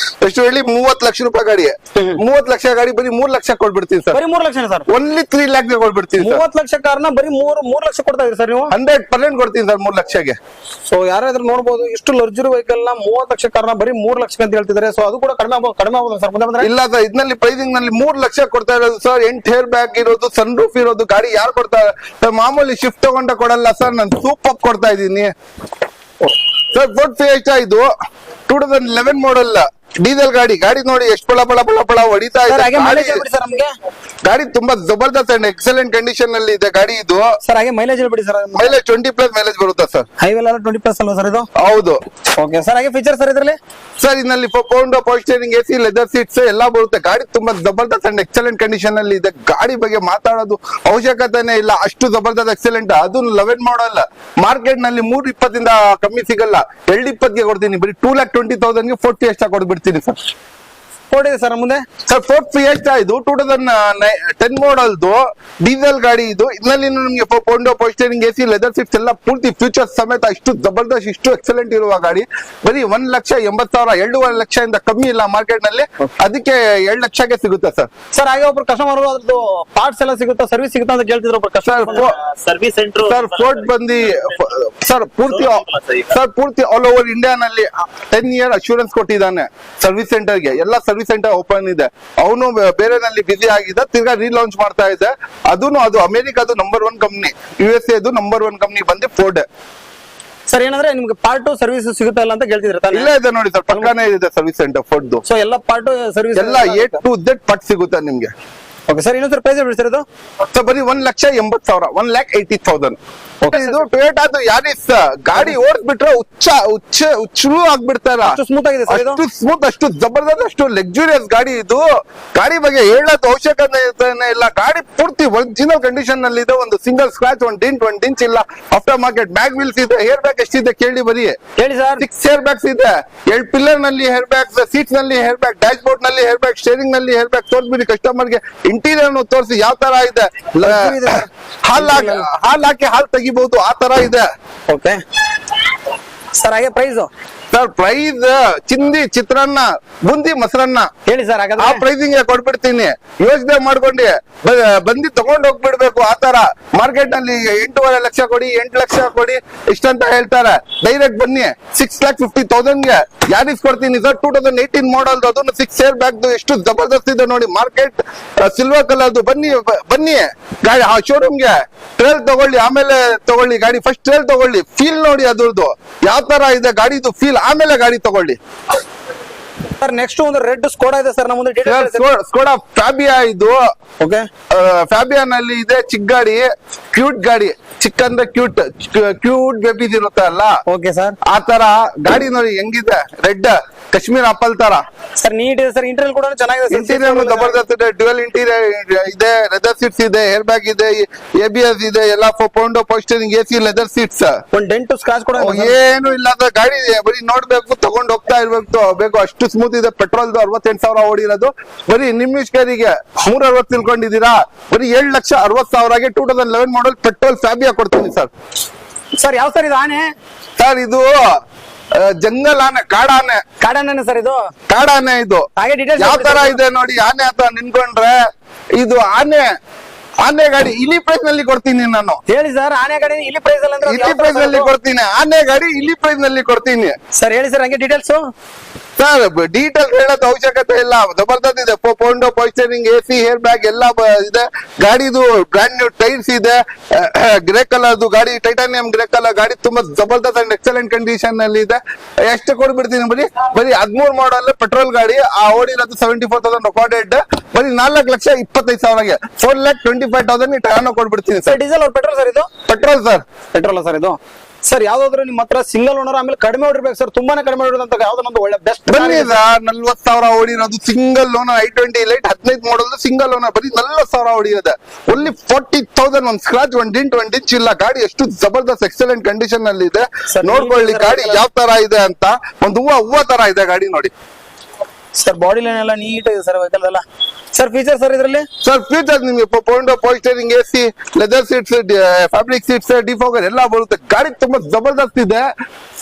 ಎಷ್ಟು ಹೇಳಿ 30 ಲಕ್ಷ ರೂಪಾಯಿ ಗಾಡಿ. 30 ಲಕ್ಷ ಗಾಡಿ ಬರೀ 3 ಲಕ್ಷ ಕೊಟ್ಬಿಡ್ತೀವಿ ಸರ್. ಬರೀ 3 ಲಕ್ಷ ಸರ್. ಓನ್ಲಿ 3 ಲ್ಯಾಕ್ ಕೊಟ್ಬಿಡ್ತೀವಿ ಸರ್. 30 ಲಕ್ಷ ಕಾರ್ನ ಬರೀ 3 ಲಕ್ಷ ಕೊಡ್ತಾ ಇದೀರಿ ಸರ್ ನೀವು. 100% ಕೊಡ್ತೀನಿ ಸರ್ 3 ಲಕ್ಷಗೆ. ಸೊ ಯಾರಾದ್ರೂ ನೋಡಬಹುದು ಇಷ್ಟು ಲಕ್ಸುರಿ ವೆಹಿಕಲ್ ನ 30 ಲಕ್ಷ ಕಾರ್ನ ಬರೀ 3 ಲಕ್ಷ ಅಂತ ಹೇಳ್ತಿದ್ದಾರೆ. ಸೊ ಅದು ಕೂಡ ಕಡಿಮೆ ಆಗ್ಬೋದು ಸರ್ ಮುಂದೆ ಬಂದ್ರೆ. ಇಲ್ಲ ಸರ್ ಇದರಲ್ಲಿ ಪ್ರೈಸಿಂಗ್ ನಲ್ಲಿ 3 ಲಕ್ಷ ಕೊಡ್ತಾ ಇರೋದು ಸರ್. 8 ಹೇರ್ ಬ್ಯಾಗ್ ಇರೋದು ಸನ್ ರೂಫ್ ಇರೋದು ಗಾಡಿ ಯಾರು ಕೊಡ್ತಾರೆ ಸರ್? ಮಾಮೂಲಿ ಶಿಫ್ಟ್ ತಗೊಂಡ ಕೊಡಲ್ಲ ಸರ್. ನಾನು ಸೂಪರ್ ಕೊಡ್ತಾ ಇದ್ದೀನಿ ಸರ್. ಫೋರ್ಡ್ ಫಿಯೆಸ್ಟಾ ಇದು 2011 ಮಾಡಲ್ ಡೀಸೆಲ್ ಗಾಡಿ. ಗಾಡಿ ನೋಡಿ ಎಷ್ಟು ಪಳ ಹೊಡಿತಾ ಇದೆ. ಹಾಗೆ ಮೈಲೇಜ್ ಹೇಳ್ಬಿಡಿ ಸರ್ ನಮಗೆ. ಗಾಡಿ ತುಂಬಾ ಜಬರ್ದಸ್ತ್ ಅಂಡ್ ಎಕ್ಸಲೆಂಟ್ ಕಂಡೀಷನ್ ಅಲ್ಲಿ ಇದೆ ಗಾಡಿ ಇದು. ಸರ್ ಹಾಗೆ ಮೈಲೇಜ್ ಹೇಳ್ಬಿಡಿ ಸರ್. ಮೈಲೇಜ್ 20+ ಮೈಲೇಜ್ ಬರುತ್ತಾ ಸರ್? ಹೈವೇ 20+ ಅಲ್ವಾ ಸರ್ ಇದು? ಹೌದು. ಓಕೆ ಸರ್ ಹಾಗೆ ಫೀಚರ್ ಸರ್ ಇದರಲ್ಲಿ ಸರ್ ಇದರಲ್ಲಿ power steering AC leather seats ಎಲ್ಲ ಬರುತ್ತೆ. ಗಾಡಿ ತುಂಬಾ ಜಬರ್ದಸ್ತ್ ಅಂಡ್ ಎಕ್ಸಲೆಂಟ್ ಕಂಡೀಷನ್ ಅಲ್ಲಿ ಇದೆ. ಗಾಡಿ ಬಗ್ಗೆ ಮಾತಾಡೋದು ಅವಶ್ಯಕತೆನೇ ಇಲ್ಲ, ಅಷ್ಟು ಜಬರ್ದಸ್ತ್ ಎಕ್ಸಲೆಂಟ್. ಅದು 11 ಮಾಡಲ್. ಮಾರ್ಕೆಟ್ ನಲ್ಲಿ 320 ಕಮ್ಮಿ ಸಿಗಲ್ಲ. 220ಗೆ ಕೊಡ್ತೀನಿ. ಬರೀ 2,20,000ಗೆ ಫೋರ್ಡ್ ಫಿಯೆಸ್ಟಾ ಕೊಡ್ಬಿಡ್ತೀನಿ ಸರ್. ಫೋರ್ಡ್ ಇದೆ ಸರ್ ಮುಂದೆ. ಸರ್ ಫೋರ್ಡ್ ಫಿಯೆಸ್ಟಾ ಇದು 2010 ಮಾಡಲ್ದು ಡೀಸೆಲ್ ಗಾಡಿ ಇದು. ಇದರಲ್ಲಿ ನಿಮಗೆ power steering AC leather seats ಎಲ್ಲ ಪೂರ್ತಿ ಫ್ಯೂಚರ್ಸ್ ಸಮೇತ ಇಷ್ಟು ಜಬರ್ದಸ್ತ್ ಇಷ್ಟು ಎಕ್ಸಲೆಂಟ್ ಇರುವ ಗಾಡಿ ಬರೀ 1,80,000 2.5 ಲಕ್ಷದಿಂದ ಕಮ್ಮಿ ಇಲ್ಲ ಮಾರ್ಕೆಟ್ ನಲ್ಲಿ. ಅದಕ್ಕೆ 2 ಲಕ್ಷಕ್ಕೆ ಸಿಗುತ್ತೆ ಸರ್. ಸರ್ ಹಾಗೆ ಒಬ್ರು ಕಸ್ಟಮರ್ ಅದ್ರದ್ದು ಪಾರ್ಟ್ಸ್ ಎಲ್ಲ ಸಿಗುತ್ತಾ ಸರ್ವಿಸ್ ಸಿಗುತ್ತಾ ಅಂತ ಕೇಳ್ತಿದ್ರು ಒಬ್ರು customer. Service centre sir Ford ಬಂದು ಸರ್ ಪೂರ್ತಿ ಆಲ್ ಓವರ್ ಇಂಡಿಯಾ ನಲ್ಲಿ 10 ಇಯರ್ ಅಶ್ಯೂರೆನ್ಸ್ ಕೊಟ್ಟಿದ್ದಾನೆ ಸರ್ವಿಸ್ ಸೆಂಟರ್ಗೆ. ಎಲ್ಲ ಸರ್ವಿಸ್ ಸೆಂಟರ್ ಓಪನ್ ಇದೆ. ಅವನು ಬೇರೆನಲ್ಲಿ ಬಿಸಿ ಆಗಿದೆ, ತಿರ್ಗಾ ರೀಲಾಂಚ್ ಮಾಡ್ತಾ ಇದೆ. ಅದು ಅಮೆರಿಕಾದು number 1 company, USA number 1 company ಬಂದು ಫೋರ್ಡ್. ಸರ್ ಏನಂದ್ರೆ ನಿಮ್ಗೆ ಪಾರ್ಟ್ ಸರ್ವಿಸ್ ಸಿಗುತ್ತಾ ಇಲ್ಲ ಅಂತ ಕೇಳ್ತಿದ್ರೆ ತಾನೇ? ಇಲ್ಲ ಇದೆ ನೋಡಿ ಸರ್, ಪಕ್ಕನೇ ಇದೆ ಸರ್ವಿಸ್ ಸೆಂಟರ್ ಫೋರ್ಡ್. ಸೊ ಎಲ್ಲ ಪಾರ್ಟ್ ಸರ್ವಿಸ್ ಎಲ್ಲ A to Z ಪಾರ್ಟ್ ಸಿಗುತ್ತೆ ನಿಮ್ಗೆ. ಓಕೆ ಸರ್ ಇನ್ನೊಂದು ಸರ್ ಪ್ರೈಸ್ ಹೇಳ್ಬಿಡಿ ಇದು. ಸೊ ಬರೀ 1,80,000 1,80,000. ಇದು ಟೊಯೋಟಾದು ಯಾರಿಸ್ ಗಾಡಿ ಓಡಿಸ್ಬಿಟ್ರೆ ಹುಚ್ಚು ಆಗ್ಬಿಡ್ತಾರ. ಅಷ್ಟು ಸ್ಮೂತ್ ಆಗಿದೆ ಸರ್ ಇದು. ಅಷ್ಟು ಸ್ಮೂತ್, ಅಷ್ಟು ಜಬರ್ದಸ್ತ್, ಅಷ್ಟು ಲಕ್ಸುರಿಯಸ್ ಗಾಡಿ ಇದು. ಗಾಡಿ ಬಗ್ಗೆ ಹೇಳೋದು ಅವಶ್ಯಕತೆ ಇಲ್ಲ. ಗಾಡಿ ಪೂರ್ತಿ ಒರಿಜಿನಲ್ ಕಂಡೀಷನ್ ನಲ್ಲಿ ಇದೆ. ಒಂದು ಸಿಂಗಲ್ ಸ್ಕ್ರಾಚ್, ಒಂದು ಡಿಂಚ್ ಇಲ್ಲ. ಆಫ್ಟರ್ ಮಾರ್ಕೆಟ್ ಬ್ಯಾಗ್ ವೀಲ್ಸ್ ಇದೆ. ಹೇರ್ ಬ್ಯಾಗ್ ಎಷ್ಟಿದೆ ಕೇಳಿ ಬರೀ. ಹೇಳಿ ಸರ್. 6 ಹೇರ್ ಬ್ಯಾಗ್ಸ್ ಇದೆ. 2 ಪಿಲ್ಲರ್ ನಲ್ಲಿ ಹೇರ್ ಬ್ಯಾಗ್ಸ್, ಸೀಟ್ಸ್ ನಲ್ಲಿ ಹೇರ್ ಬ್ಯಾಗ್, ಡ್ಯಾಶ್ ಬೋರ್ಡ್ ನಲ್ಲಿ ಹೇರ್ ಬ್ಯಾಗ್, ಸ್ಟೇರಿಂಗ್ ನಲ್ಲಿ ಹೇರ್ ಬ್ಯಾಗ್. ತೋರಿಸ್ಬಿಡಿ ಕಸ್ಟಮರ್ ಗೆ ಇಂಟೀರಿಯರ್ ತೋರಿಸಿ ಯಾವ ತರ ಇದೆ. ಹಾಲ್ ಹಾಕಿ ಹಾಲ್ ತೆಗಿಬಹುದು ಆ ತರ ಇದೆ. ಓಕೆ ಸರ್ ಹಾಗೆ ಪ್ರೈಸ್ ಸರ್ ಪ್ರೈಸ್ ಚಿಂದಿ ಚಿತ್ರಾನ್ನ ಬುಂದಿ ಮೊಸರನ್ನ ಹೇಳಿ ಸರ್ ಆ ಹಾಗಾದ್ರೆ. ಪ್ರೈಸಿಂಗ್ ಕೊಟ್ಬಿಡ್ತೀನಿ. ಯೋಚನೆ ಮಾಡ್ಕೊಂಡು ಬಂದಿ ತಗೊಂಡ್ ಹೋಗ್ಬಿಡ್ಬೇಕು ಆ ತರ. ಮಾರ್ಕೆಟ್ ನಲ್ಲಿ 8.5 ಲಕ್ಷ ಕೊಡಿ, 8 ಲಕ್ಷ ಕೊಡಿ ಇಷ್ಟಂತ ಹೇಳ್ತಾರೆ. ಡೈರೆಕ್ಟ್ ಬನ್ನಿ 6,50,000ಗೆ ಯಾರಿಸ್ ಕೊಡ್ತೀನಿ ಸರ್. 2018 ಮಾಡಲ್ ಅದನ್ನು 6 ಹೇರ್ ಬ್ಯಾಗ್ ಎಷ್ಟು ಜಬರ್ದಸ್ತ್ ಇದೆ ನೋಡಿ. ಮಾರ್ಕೆಟ್ ಸಿಲ್ವರ್ ಕಲರ್ದು. ಬನ್ನಿ ಗಾಡಿ ಶೋರೂಮ್ಗೆ ಟ್ರೇಲ್ ತಗೊಳ್ಳಿ, ಆಮೇಲೆ ತಗೊಳ್ಳಿ ಗಾಡಿ. ಫಸ್ಟ್ ಟ್ರೇಲ್ ತಗೊಳ್ಳಿ, ಫೀಲ್ ನೋಡಿ ಅದ್ರದ್ದು ಯಾವ ತರ ಇದೆ ಗಾಡಿದು ಫೀಲ್, ಆಮೇಲೆ ಗಾಡಿ ತಗೊಳ್ಳಿ. ಸರ್ ನೆಕ್ಸ್ಟ್ ಒಂದು ರೆಡ್ ಸ್ಕೋಡಾ ಇದೆ ಸರ್ ನಮ್ಮ ಮುಂದೆ. ಸ್ಕೋಡಾ ಫ್ಯಾಬಿಯಾ ಇದು. ಓಕೆ ಫ್ಯಾಬಿಯಾ ನಲ್ಲಿ ಇದೆ ಚಿಕ್ಕ ಗಾಡಿ, ಕ್ಯೂಟ್ ಗಾಡಿ. ಚಿಕ್ಕ ಅಂದ್ರೆ ಕ್ಯೂಟ್ ಬೇಬೀಸ್ ಇರುತ್ತೆ ಅಲ್ಲ, ಓಕೆ ಸರ್ ಆ ತರ ಗಾಡಿ ನೋಡಿ ಹೆಂಗಿದೆ. ರೆಡ್ ಕಾಶ್ಮೀರ್ ಆಪಲ್ ತರ ಸರ್ ನೀಟ್ ಇದೆ ಸರ್. ಇಂಟೀರಿಯರ್ ಕೂಡ ಚೆನ್ನಾಗಿದೆ. ಇಂಟೀರಿಯರ್ ಜಬರ್ದಸ್ತ್ ಇದೆ. ಡ್ಯುಯಲ್ ಇಂಟೀರಿಯರ್ ಇದೆ, ಲೆದರ್ ಸೀಟ್ಸ್ ಇದೆ, ಹೇರ್ ಬ್ಯಾಗ್ ಇದೆ, ABS ಇದೆ, ಎಲ್ಲ power steering AC leather seats. ಒಂದು ಡೆಂಟ್ ಸ್ಕ್ರಾಚ್ ಕೂಡ ಏನು ಇಲ್ಲ ಗಾಡಿ. ಬರೀ ನೋಡ್ಬೇಕು, ತಗೊಂಡ್ ಹೋಗ್ತಾ ಇರ್ಬೇಕು. ಅಷ್ಟು ಸ್ಮೂತ್ ಇದೆ. ಪೆಟ್ರೋಲ್ದು 68,000 ಓಡಿರೋದು. ಬರೀ ನಿಮಿಷ್ಕರಿಗೆ 360 ತಿಳ್ಕೊಂಡಿದ್ದೀರಾ. ಬರೀ 7,60,000ಗೆ 2011 ಮಾಡಲ್ ಪೆಟ್ರೋಲ್ ಫ್ಯಾಬಿಯಾ ಕೊಡ್ತೀನಿ ಸರ್. ಸರ್ ಯಾವ ಸರ್ ಇದು ಆನೆ? ಸರ್ ಇದು ಜಂಗಲ್ ಆನೆ, ಕಾಡಾನೆ. ಕಾಡಾನೆ ಸರ್ ಇದು. ಕಾಡಾನೆ ಇದು ಹಾಗೆ ಡೀಟೇಲ್ಸ್ ಯಾವ ತರ ಇದೆ ನೋಡಿ. ಆನೆ ಅಂತ ನಿನ್ಕೊಂಡ್ರೆ ಇದು ಆನೆ ಗಾಡಿ ಇಲಿ ಪ್ರೈಸ್ ನಲ್ಲಿ ಕೊಡ್ತೀನಿ ನಾನು. ಹೇಳಿ ಸರ್. ಆನೆ ಗಾಡಿ ಇಲ್ಲಿ ಪ್ರೈಸ್ ಅಲ್ಲಿ ಅಂದ್ರೆ ಇಲಿ ಪ್ರೈಸ್ ನಲ್ಲಿ ಕೊಡ್ತೀನಿ. ಆನೆ ಗಾಡಿ ಇಲಿ ಪ್ರೈಸ್ ನಲ್ಲಿ ಕೊಡ್ತೀನಿ ಸರ್. ಹೇಳಿ ಸರ್ ಹಂಗೆ ಡೀಟೇಲ್ಸ್. ಸರ್ ಡೀಟೇಲ್ ಹೇಳೋದು ಅವಶ್ಯಕತೆ ಇಲ್ಲ. ಜಬರ್ದಸ್ತ್ ಇದೆ. Power steering, AC, air bag ಎಲ್ಲ ಇದೆ. ಗಾಡಿದು ಬ್ರ್ಯಾಂಡ್ ನ್ಯೂ ಟೈರ್ಸ್ ಇದೆ, ಗ್ರೇ ಕಲರ್ ಗಾಡಿ, ಟೈಟಾನಿಯಂ ಗ್ರೇ ಕಲರ್ ಗಾಡಿ, ತುಂಬಾ ಜಬರ್ದಸ್ತ್ ಅಂಡ್ ಎಕ್ಸಲೆಂಟ್ ಕಂಡೀಷನ್ ನಲ್ಲಿ ಇದೆ. ಎಷ್ಟು ಕೊಡ್ಬಿಡ್ತೀನಿ ಬರೀ 13 ಮಾಡಲ್ ಪೆಟ್ರೋಲ್ ಗಾಡಿ, ಆ ಓಡಿರೋದು 74,000 ರೆಕಾರ್ಡೆಡ್, ಬರೀ 4,25,000ಗೆ 4,25,000 ಟಯಾನೋ ಕೊಡ್ಬಿಡ್ತೀನಿ ಸರ್. ಡೀಸೆಲ್ ಅವ್ರ ಪೆಟ್ರೋಲ್ ಸರ್ ಇದು? Petrol sir. ಪೆಟ್ರೋಲ್ ಸರ್ ಇದು. ಸರ್ ಯಾವ್ದಾದ್ರು ನಿಮ್ಮ ಹತ್ರ ಸಿಂಗಲ್ ಓನರ್ ಆಮೇಲೆ ಕಡಿಮೆ ಹೊಡಿರ್ಬೇಕು ಸರ್, ತುಂಬಾನೇ ಕಡಿಮೆ ಹೊಡಿರೋದಂತ ಯಾವ್ದೊಂದು ಒಳ್ಳೆ ಬೆಸ್ಟ್ ಬನ್ನಿ ಸರ್. 40,000 ಓಡಿರೋದು single owner i20 Elite 15 model single owner, ಬರೀ 40,000 ಓಡಿರೋದೆ. ಓನ್ಲಿ 40,000. ಒಂದ್ ಸ್ಕ್ರಾಚ್, ಒಂದ್ ಡಿಂಟ್, ಒಂದ್ ಡಿಂಚ್ ಇಲ್ಲ. ಗಾಡಿ ಎಷ್ಟು ಜಬರ್ದಸ್ತ್ ಎಕ್ಸಲೆಂಟ್ ಕಂಡೀಷನ್ ನಲ್ಲಿ ಇದೆ. ನೋಡ್ಕೊಳ್ಳಿ ಗಾಡಿ ಯಾವ ತರ ಇದೆ ಅಂತ. ಒಂದು ಹೂವ ತರ ಇದೆ ಗಾಡಿ ನೋಡಿ ಸರ್. ಬಾಡಿ ಲೈನ್ ಎಲ್ಲ ನೀಟ್ ಇದೆ ಸರ್ ವೆಹಿಕಲ್ ಎಲ್ಲ. ಸರ್ ಫೀಚರ್ ಸರ್ ಇದರಲ್ಲಿ? ಸರ್ ಫೀಚರ್ ನಿಮಗೆ power steering, AC, leather seats, fabric seats, defogger ಎಲ್ಲ ಬರುತ್ತೆ. ಗಾಡಿ ತುಂಬಾ ಜಬರ್ದಸ್ತ್ ಇದೆ.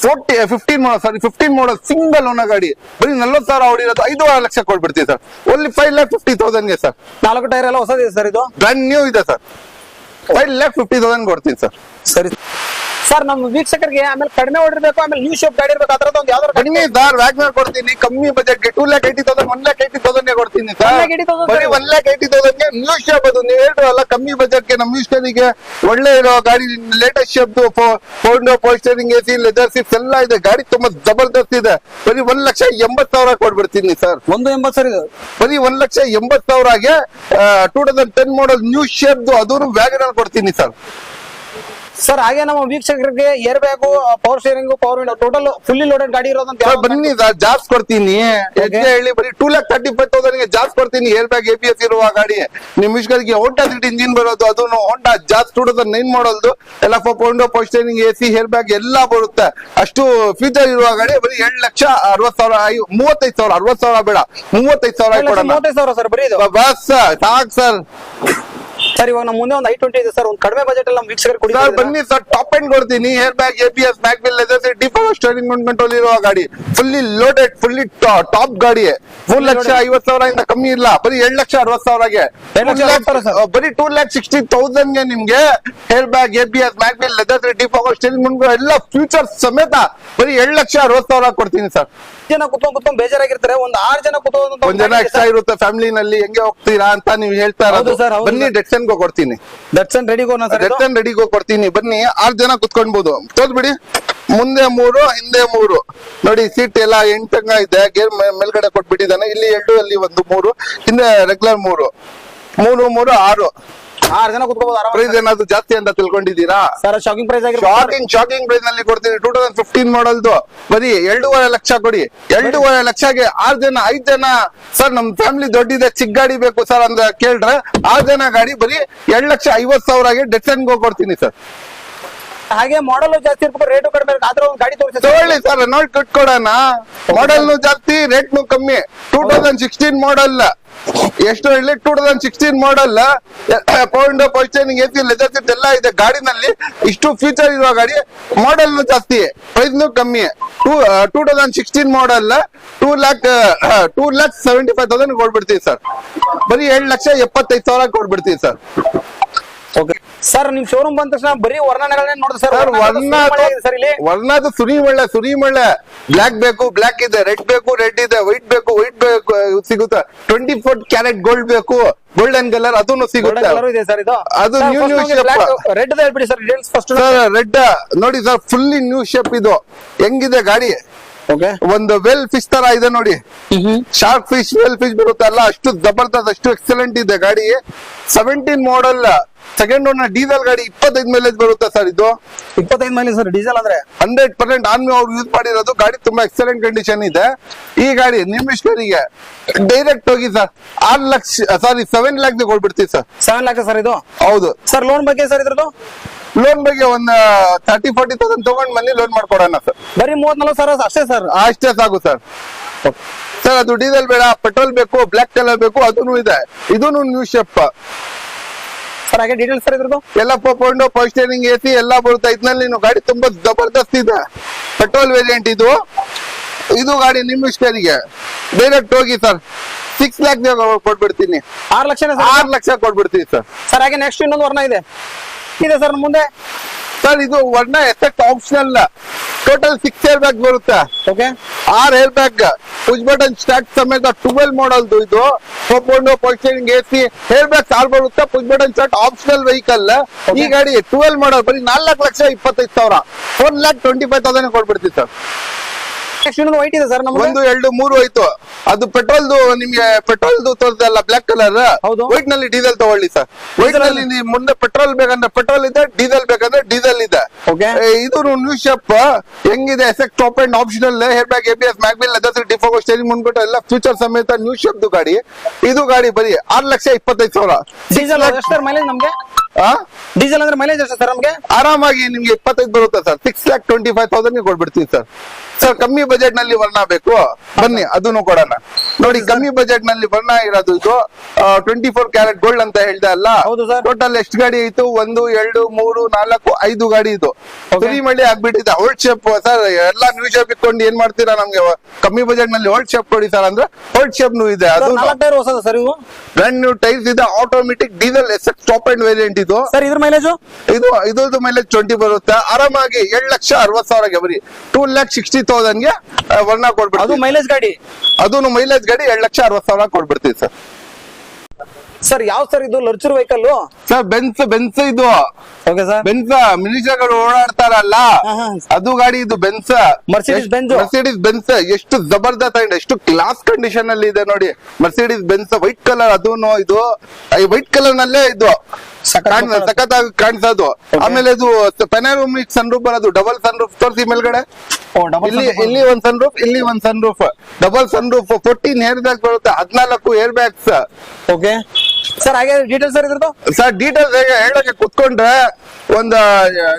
15 ಮಾಡಲ್ ಸಿಂಗಲ್ ಓನರ್ ಗಾಡಿ, ಬರೀ 40,000 ಓಡಿರೋದು. 5.5 ಲಕ್ಷ ಕೊಡ್ಬಿಡ್ತೀವಿ ಸರ್. ಓನ್ಲಿ 5,50,000ಗೆ ಸರ್. 4 ಟೈರ್ ಎಲ್ಲ ಹೊಸದಿದೆ ಸರ್ ಇದು? ಬ್ರ್ಯಾಂಡ್ ನ್ಯೂ ಇದೆ ಸರ್. 5,50,000 ಕೊಡ್ತೀನಿ ಸರ್. ಸರಿ ಸರ್. ನಮ್ಮ ವೀಕ್ಷಕರಿಗೆ ಆಮೇಲೆ ಕಡಿಮೆ ಹೊಡಿರ್ಬೇಕು, ಆಮೇಲೆ ನ್ಯೂ ಶೇಪ್ ಗಾಡಿ ಇರ್ಬೇಕು, ಅದರದ್ದು ಒಂದು ಯಾವ್ದಾದ್ರು ಬನ್ನಿ ಸರ್, ವ್ಯಾಗ್ನರ್ ಕೊಡ್ತೀನಿ ಕಮ್ಮಿ ಬಜೆಟ್ಗೆ. 2,80,000, 1,80,000 ಕೊಡ್ತೀನಿ ಸರ್. 1,80,000 ಬರೀ 1,80,000ಗೆ ನ್ಯೂ ಶೇಪ್. ಅದು ನೀವು ಹೇಳ್ರಲ್ಲ ಕಮ್ಮಿ ಬಜೆಟ್ಗೆ ನಮ್ಮ ಇಷ್ಟರಿಗೆ ಒಳ್ಳೆ ಇರೋ ಗಾಡಿ, latest shape, power steering, AC, leather seats ಎಲ್ಲ ಇದೆ. ಗಾಡಿ ತುಂಬಾ ಜಬರ್ದಸ್ತ್ ಇದೆ. ಬರೀ 1,80,000 ಕೊಡ್ಬಿಡ್ತೀನಿ ಸರ್. 180 ಸರ್ ಇದು? ಬರೀ 1,80,000ಗೆ 2010 ಮಾಡಲ್ ನ್ಯೂ ಶೇಪ್, ಅದನ್ನು ವ್ಯಾಗನರ್ ಕೊಡ್ತೀನಿ ಸರ್. ಸರ್ ಹಾಗೆ ನಮ್ಮ ವೀಕ್ಷಕರಿಗೆ air bag, power steering, power window, total fully loaded ಗಾಡಿ ಇರೋದಂತ ಸರ್ ಬನ್ನಿ ಸರ್, ಜಾಸ್ ಕೊಡ್ತೀನಿ. ಹೆಜ್ಜೆ ಹೇಳಿ ಬರೀ 2,35,000ಗೆ ಜಾಸ್ ಕೊಡ್ತೀನಿ. ಏರ್ ಬ್ಯಾಗ್, ABS ಇರುವ ಗಾಡಿ. ನಿಮ್ ಇಷ್ಟಗಳಿಗೆ ಹೋಂಡಾ ಸಿಟಿ ಇಂಜಿನ್ ಬರೋದು, ಅದನ್ನು ಹೋಂಡಾ ಜಾಸ್ 2009 ಮಾಡಲ್ದು ಎಲ್ಲ. Power steering, AC, air bag ಎಲ್ಲ ಬರುತ್ತೆ. ಅಷ್ಟು ಫೀಚರ್ ಇರುವ ಗಾಡಿ. ಬರೀ 7,60,000, 35,000, 60,000 ಬೇಡ, 35,000 ಕೊಡೋಣ. 30,000 ಸರ್ ಬರೀ ಇದು? ಬಸ್ ಸಾಕ್ ಸರ್. ಸರ್ ಇವಾಗ ನಮ್ಮ ಮುಂದೆ ಒಂದು i20 ಇದೆ ಸರ್, ಒಂದು ಕಡಿಮೆ ಬಜೆಟ್ ಅಲ್ಲಿ ನಮ್ಮ ವೀಕ್ಷಕರು ಕೊಡಿ ಸರ್. ಬನ್ನಿ ಸರ್, ಟಾಪ್ ಎಂಡ್ ಕೊಡ್ತೀನಿ. Air bag, ABS, back wheel, leather seat, defogger, steering control ಇರುವ ಗಾಡಿ. ಫುಲ್ಲಿ ಲೋಡೆಡ್, ಫುಲ್ಲಿ ಟಾಪ್ ಗಾಡಿ. 3,50,000 ಇಂದ ಕಮ್ಮಿ ಇಲ್ಲ. ಬರೀ 7,60,000ಗೆ. ಬರೀ 2,60,000ಗೆ ನಿಮ್ಗೆ air bag, ABS, back wheel, leather seat, defogger, steering control ಎಲ್ಲ ಫ್ಯೂಚರ್ ಸಮೇತ ಬರೀ 7,60,000 ಕೊಡ್ತೀನಿ ಸರ್. ಜನ ಕುತ್ಕೊಂಡ್ ಬೇಜಾರಾಗಿರ್ತಾರೆ, ಒಂದ್ 6 ಜನ ಕುತ್ಕೊಂಡು ಒಂದ್ ಜನ ಎಕ್ಸ್ಟ್ರಾ ಇರುತ್ತೆ ಫ್ಯಾಮಿಲಿನಲ್ಲಿ, ಹೆಂಗೆ ಹೋಗ್ತೀರಾ ಅಂತ ನೀವು ಹೇಳ್ತಾ ಇರೋದು. ಬನ್ನಿ ಡೆಟ್ಸನ್ ಗೋ ಕೊಡ್ತೀನಿ. ಡೆಟ್ಸನ್ ರೆಡಿ ಡೆಟ್ಸನ್ ರೆಡಿ ಗೋ ಕೊಡ್ತೀನಿ. ಬನ್ನಿ 6 ಜನ ಕುತ್ಕೊಳ್ಬಹುದು. ತೋರ್ಬಿಡಿ. ಮುಂದೆ 3, ಹಿಂದೆ 3 ನೋಡಿ. ಸೀಟ್ ಎಲ್ಲ 8 ತನಕ ಇದೆ. ಗೇರ್ ಮೇಲ್ಗಡೆ ಕೊಟ್ಬಿಟ್ಟಿದ್ದಾನೆ. ಇಲ್ಲಿ 2, ಅಲ್ಲಿ 1, 3, ಹಿಂದೆ ರೆಗ್ಯುಲರ್ 3, 6 ಜನ ಕುತ್ಕೋಬಹುದು. ಪ್ರೈಸ್ ಏನಾದ್ರು ಜಾಸ್ತಿ ಅಂತ ತಿಳ್ಕೊಂಡಿದ್ದೀರಾ sir? Shocking price shocking price ನಲ್ಲಿ ಕೊಡ್ತೀನಿ. 2015 ಮಾಡಲ್ದು ಬರೀ 2.5 ಲಕ್ಷ ಕೊಡಿ. 2.5 ಲಕ್ಷಗೆ 6 ಜನ, 5 ಜನ ಸರ್. ನಮ್ ಫ್ಯಾಮಿಲಿ ದೊಡ್ಡಿದೆ, ಚಿಕ್ಕ ಗಾಡಿ ಬೇಕು ಸರ್ ಅಂತ ಕೇಳ್ರೆ 6 ಜನ ಗಾಡಿ ಬರೀ 7,50,000ಗೆ ಡೆಟ್ಸನ್ ಗೋ ಕೊಡ್ತೀನಿ ಸರ್. ಹಾಗೆ ಮಾಡಲ್ ಜಾಸ್ತಿ ಇರ್ಬೇಕು, ರೇಟು ಕಡಿಮೆ ಇರ್ಬೇಕು, ಆದ್ರೆ ಒಂದು ಗಾಡಿ ತಗೊಳ್ಳಿ ಸರ್, ನೋಡಿ ಕೊಟ್ಕೊಡೋಣ. ಮಾಡಲ್ ಜಾಸ್ತಿ, ರೇಟ್ ಕಮ್ಮಿ. 2016 ಮಾಡಲ್ ಎಷ್ಟು ಹೇಳಿ? 2016 model power steering, AC, leather seat ಎಲ್ಲ ಇದೆ ಗಾಡಿನಲ್ಲಿ. ಇಷ್ಟು ಫೀಚರ್ ಇರುವ ಗಾಡಿ. ಮಾಡಲ್ ಜಾಸ್ತಿ, ಪ್ರೈಸ್ ಕಮ್ಮಿ. 2016 ಮಾಡಲ್ 2,75,000 ಕೊಡ್ಬಿಡ್ತೀವಿ ಸರ್. ಬರೀ 7,75,000 ಕೊಡ್ಬಿಡ್ತೀವಿ ಸರ್. ಸರ್ ನಿಮ್ ಶೋರೂಮ್ ಬಂದ ತಕ್ಷಣ ಬರೀ ವರ್ಣನೆಗಳನ್ನೇ ನೋಡಿದ್ರೆ ಸರ್. ವರ್ಣದು ಸುರಿಮಳೆ. ಬ್ಲಾಕ್ ಬೇಕು, ಬ್ಲಾಕ್ ಇದೆ. ರೆಡ್ ಬೇಕು, ರೆಡ್ ಇದೆ. ವೈಟ್ ಬೇಕು, ವೈಟ್ ಬೇಕು ಸಿಗುತ್ತೆ. 24 ಕ್ಯಾರೆಟ್ ಗೋಲ್ಡ್ ಬೇಕು, ಗೋಲ್ಡನ್ ಕಲರ್ ಅದನ್ನು ಸಿಗುತ್ತೆ. ಅದು ನ್ಯೂ ರೆಡ್ ಹೇಳ್ಬಿಡಿ ಸರ್. ಫಸ್ಟ್ ರೆಡ್ ನೋಡಿ ಸರ್, ಫುಲ್ಲಿ ನ್ಯೂ ಶೇಪ್. ಇದು ಹೆಂಗಿದೆ ಗಾಡಿ? ಒಂದು ವೆಲ್ ಫಿಶ್ ತರ ಇದೆ ನೋಡಿ. ಶಾರ್ಕ್ ಫಿಶ್, ವೆಲ್ ಫಿಶ್ ಬರುತ್ತಲ್ಲ, ಅಷ್ಟು ಜಬರ್ದಸ್ತ್, ಅಷ್ಟು ಎಕ್ಸಲೆಂಟ್ ಇದೆ ಗಾಡಿ. 17 ಮಾಡಲ್ ಸೆಕೆಂಡ್ ಓನರ್ ಡೀಸೆಲ್ ಗಾಡಿ. 25 ಮೈಲೇಜ್ ಬರುತ್ತೆ ಸರ್. ಇದು 25 ಮೈಲೇಜ್ ಸರ್ ಡೀಸೆಲ್ ಅಂದ್ರೆ 100% ಆನ್ಮಿ ಅವ್ರು ಯೂಸ್ ಮಾಡಿರೋದು. ಗಾಡಿ ತುಂಬಾ ಎಕ್ಸಲೆಂಟ್ ಕಂಡೀಷನ್ ಇದೆ. ಈ ಗಾಡಿ ನಿಮ್ಮ ಇಷ್ಟರಿಗೆ ಡೈರೆಕ್ಟ್ ಹೋಗಿ ಸರ್ 7 ಲ್ಯಾಕ್ ಕೊಡ್ಬಿಡ್ತೀವಿ ಸರ್. 7 ಲ್ಯಾಕ್ ಸರ್ ಇದು? ಹೌದು ಸರ್. ಲೋನ್ ಬಗ್ಗೆ ಸರ್ ಇದ್ರದ್ದು? ಲೋನ್ ಬಗ್ಗೆ ಒಂದು 30,000-40,000 ತಗೊಂಡ್ ಬನ್ನಿ, ಲೋನ್ ಮಾಡ್ಕೊಡೋಣ ಸರ್. ಬರೀ 34,000 ಅಷ್ಟೇ ಸರ್? ಅಷ್ಟೇ ಸಾಕು ಸರ್. ಸರ್ ಅದು ಡೀಸೆಲ್ ಬೇಡ, ಪೆಟ್ರೋಲ್ ಬೇಕು, ಬ್ಲಾಕ್ ಕಲರ್ ಬೇಕು, ಅದನ್ನು ಇದೆ. ಇದೂನು ನ್ಯೂ ಶೇಪ್ ಸರ್. ಹಾಗೆ ಡೀಟೇಲ್ಸ್ ಸರ್ ಇದ್ರದ್ದು? ಎಲ್ಲ ಪವರ್ ಸ್ಟೇರಿಂಗ್, AC ಎಲ್ಲ ಬರುತ್ತೆ. ಇದ್ನಲ್ಲಿ ಗಾಡಿ ತುಂಬಾ ಜಬರ್ದಸ್ತ್ ಇದೆ. ಪೆಟ್ರೋಲ್ ವೇರಿಯಂಟ್ ಇದು. ಗಾಡಿ ನಿಮ್ಮ ಇಷ್ಟರಿಗೆ ಡೈರೆಕ್ಟ್ ಹೋಗಿ ಸರ್ 6 ಲ್ಯಾಕ್ ಕೊಟ್ಬಿಡ್ತೀನಿ. 6 ಲಕ್ಷ? 6 ಲಕ್ಷ ಕೊಟ್ಬಿಡ್ತೀವಿ ಸರ್. ಸರ್ ಹಾಗೆ ನೆಕ್ಸ್ಟ್ ಇನ್ನೊಂದು ವರ್ಣ ಇದೆ ಸರ್ ಮುಂದೆ. ಸರ್ ಇದು Verna effect optional, total 6 air bag ಬರುತ್ತೆ. Okay 6 air bag, push button start ಸಮೇತ 12 ಮಾಡಲ್ದು ಇದು. ಪೊಸಿಷನಿಂಗ್ ಎಸಿ, ಏರ್ ಬ್ಯಾಗ್ 6 ಬರುತ್ತೆ, push button start optional vehicle. ಈ ಗಾಡಿ 12 ಮಾಡಲ್ ಬರೀ 4,25,000, 4,25,000 ಕೊಟ್ಬಿಡ್ತೀವಿ ಸರ್. ವೈಟ್ ಇದೆ ಸರ್ ನಮ್ಗೆ. 1, 2, 3 ಹೋಯ್ತು. ಅದು ಪೆಟ್ರೋಲ್ದು ನಿಮ್ಗೆ ಪೆಟ್ರೋಲ್ದು ತೋರಿಸಲ್ಲ ಬ್ಲಾಕ್ ಕಲರ್. ಹೌದು. ವೈಟ್ ನಲ್ಲಿ ಡೀಸೆಲ್ ತಗೊಳ್ಳಿ ಸರ್. ವೈಟ್ ನಲ್ಲಿ ನೀವು ಮುಂದೆ ಪೆಟ್ರೋಲ್ ಬೇಕಂದ್ರೆ ಪೆಟ್ರೋಲ್ ಇದೆ, ಡೀಸೆಲ್ ಬೇಕಂದ್ರೆ ಡೀಸೆಲ್ ಇದೆ. ಓಕೆ ಇದು ನ್ಯೂ ಶೇಪ್ ಹೆಂಗಿದೆ, effect top and optional, air bag, ABS, mag wheel, leather, defogger, steering ಮುಂದ್ಬಿಟ್ಟು ಎಲ್ಲ ಫ್ಯೂಚರ್ ಸಮೇತ ನ್ಯೂ ಶೇಪ್ ಗಾಡಿ. ಇದು ಗಾಡಿ ಬರೀ 6,25,000. ಡೀಸೆಲ್ ಎಷ್ಟು ಮೈಲೇಜ್ ನಮ್ಗೆ? ಡೀಸೆಲ್ ಅಂದ್ರೆ ಮೈಲೇಜ್ ಎಷ್ಟು ಸರ್ ನಮ್ಗೆ? ಆರಾಮಾಗಿ ನಿಮ್ಗೆ 25 ಬರುತ್ತೆ ಸರ್. 6,25,000 ಕೊಡ್ಬಿಡ್ತೀವಿ ಸರ್. ಸರ್ ಕಮ್ಮಿ ಬಜೆಟ್ ನಲ್ಲಿ ವರ್ಣ ಬೇಕು, ಬನ್ನಿ ಅದನ್ನು ಕೊಡೋಣ. ನೋಡಿ ಕಮ್ಮಿ ಬಜೆಟ್ ನಲ್ಲಿ ವರ್ಣ ಇರೋದು ಇದು 24 ಕ್ಯಾರೆಟ್ ಗೋಲ್ಡ್ ಅಂತ ಹೇಳ್ದೆ ಅಲ್ಲ. ಹೌದು ಸರ್. ಟೋಟಲ್ ಎಷ್ಟು ಗಾಡಿ ಆಯ್ತು? 1, 2, 3, 4, 5 ಗಾಡಿ ಇದು. ತುರಿ ಮಳ್ಳಿ ಆಗ್ಬಿಟ್ಟಿದೆ. ಓಲ್ಡ್ ಶೇಪ್ ಸರ್, ಎಲ್ಲಾ ನ್ಯೂ ಶೇಪ್ ಇಟ್ಕೊಂಡು ಏನ್ ಮಾಡ್ತೀರಾ? ನಮ್ಗೆ ಕಮ್ಮಿ ಬಜೆಟ್ ನಲ್ಲಿ ಓಲ್ಡ್ ಶೇಪ್ ಕೊಡಿ ಸರ್ ಅಂದ್ರೆ ಓಲ್ಡ್ ಶೇಪ್ ನು ಇದೆ. ಅದು 4 ಟೈರ್ ಹೊಸದ ಸರ್ ಇವು? ಬ್ರ್ಯಾಂಡ್ ನ್ಯೂ ಟೈರ್ಸ್ ಇದೆ, automatic diesel S top end variant ಇದು. ಸರ್ ಇದ್ರ ಮೈಲೇಜ್? ಇದ್ರದ್ದು ಮೈಲೇಜ್ 20 ಬರುತ್ತೆ. ಆರಾಮಾಗಿ 7,60,000 ಬರೀ 2,60,000 ವರ್ಣ ಕೊಡ್ಬಿಡ್ತೀವಿ. ಅದು ಮೈಲೇಜ್ ಗಾಡಿ? ಅದನ್ನು ಮೈಲೇಜ್ ಗಾಡಿ 7,60,000 ಕೊಡ್ಬಿಡ್ತೀವಿ ಸರ್. ಸರ್ ಯಾವ ಸರ್ ಇದು ಲರ್ಚರ್ ವೆಹಿಕಲ್? ಸರ್ ಬೆನ್ಸ್ ಇದು. Okay sir. ಬೆನ್ಸ್ ಮಿನಿಸ್ಟರ್ಗಳು ಓಡಾಡ್ತಾರಲ್ಲ, ಅದು ಗಾಡಿ ಇದು Benz. Mercedes Benz. Mercedes Benz ಎಷ್ಟು ಜಬರ್ದಸ್ತ್ ಅಂಡ್ ಎಷ್ಟು ಕ್ಲಾಸ್ ಕಂಡೀಷನ್ ಅಲ್ಲಿ ಇದೆ ನೋಡಿ. ಮರ್ಸಿಡೀಸ್ ಬೆನ್ಸ್ ವೈಟ್ ಕಲರ್, ಅದೂನು ಇದು ವೈಟ್ ಕಲರ್ ನಲ್ಲೇ ಇದು ಸಖತ್ತಾಗಿ ಕಾಣಿಸೋದು. ಆಮೇಲೆ ಇದು ಪೆನಾರೋಮಿಕ್ ಸನ್ರೂಫ್ ಬರೋದು, ಡಬಲ್ ಸನ್ರೂಫ್ ತೋರಿಸಿ ಮೇಲ್ಗಡೆ. ಇಲ್ಲಿ ಒಂದ್ ಸನ್ರೂಫ್, ಇಲ್ಲಿ ಒಂದ್ sunroof, double sunroof. 14 air bag ಬರುತ್ತೆ, 14 ಏರ್ ಬ್ಯಾಗ್ಸ್. ಓಕೆ ಸರ್ ಹಾಗೆ ಡೀಟೇಲ್ಸ್ ಸರ್ ಇದ್ರದ್ದು? ಸರ್ ಡೀಟೇಲ್ಸ್ ಹೇಳಕ್ಕೆ ಕುತ್ಕೊಂಡ್ರೆ ಒಂದು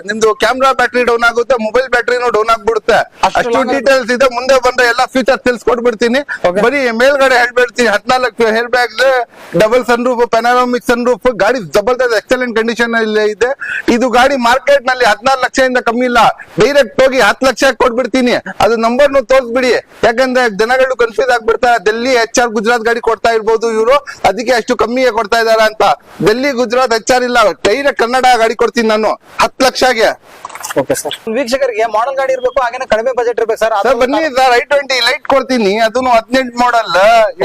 ನಿಮ್ದು ಕ್ಯಾಮ್ರಾ ಬ್ಯಾಟ್ರಿ ಡೌನ್ ಆಗುತ್ತೆ, ಮೊಬೈಲ್ ಬ್ಯಾಟ್ರಿನೂ ಡೌನ್ ಆಗ್ಬಿಡುತ್ತೆ. ಅಷ್ಟು ಡೀಟೇಲ್ಸ್ ಇದೆ. ಮುಂದೆ ಬಂದ್ರೆ ಎಲ್ಲಾ ಫೀಚರ್ಸ್ ತಿಳಿಸ್ಕೊಟ್ಬಿಡ್ತೀನಿ. ಬರೀ ಮೇಲ್ಗಡೆ ಹೇಳ್ಬಿಡ್ತೀನಿ. 14 air bags, double sunroof, panoramic sunroof. ಗಾಡಿ ಜಬರ್ದಸ್ತ್ ಎಕ್ಸಲೆಂಟ್ ಕಂಡೀಷನ್ ಅಲ್ಲಿ ಇದೆ. ಇದು ಗಾಡಿ ಮಾರ್ಕೆಟ್ ನಲ್ಲಿ 14 ಲಕ್ಷದಿಂದ ಕಮ್ಮಿ ಇಲ್ಲ. ಡೈರೆಕ್ಟ್ ಹೋಗಿ 10 ಲಕ್ಷ ಕೊಟ್ಬಿಡ್ತೀನಿ. ಅದು ನಂಬರ್ ನು ತೋರಿಸ್ಬಿಡಿ, ಯಾಕಂದ್ರೆ ಜನಗಳು ಕನ್ಫ್ಯೂಸ್ ಆಗ್ಬಿಡ್ತಾರೆ. ಡೆಲ್ಲಿ HR ಗುಜರಾತ್ ಗಾಡಿ ಕೊಡ್ತಾ ಇರ್ಬೋದು ಇವರು, ಅದಕ್ಕೆ ಅಷ್ಟು ಕಮ್ಮಿ ಕೊಡ್ತಾ ಇದಾರ ಅಂತ. ಡೆಲ್ಲಿ ಗುಜರಾತ್ HR ಇಲ್ಲ, ಡೈರೆಕ್ಟ್ ಕನ್ನಡ ಗಾಡಿ ಕೊಡ್ತೀನಿ ನಾನು 10 ಲಕ್ಷಗೆ. Okay sir. ವೀಕ್ಷಕರಿಗೆ ಮಾಡೆಲ್ ಗಾಡಿ ಇರಬೇಕು, ಹಾಗೇನೆ ಕಡಿಮೆ ಬಜೆಟ್ ಇರಬೇಕು ಸರ್. ಸರ್ ಬನ್ನಿ ಸರ್, i20 ಲೈಟ್ ಕೊಡ್ತೀನಿ. ಅದನ್ನು 18 ಮಾಡಲ್.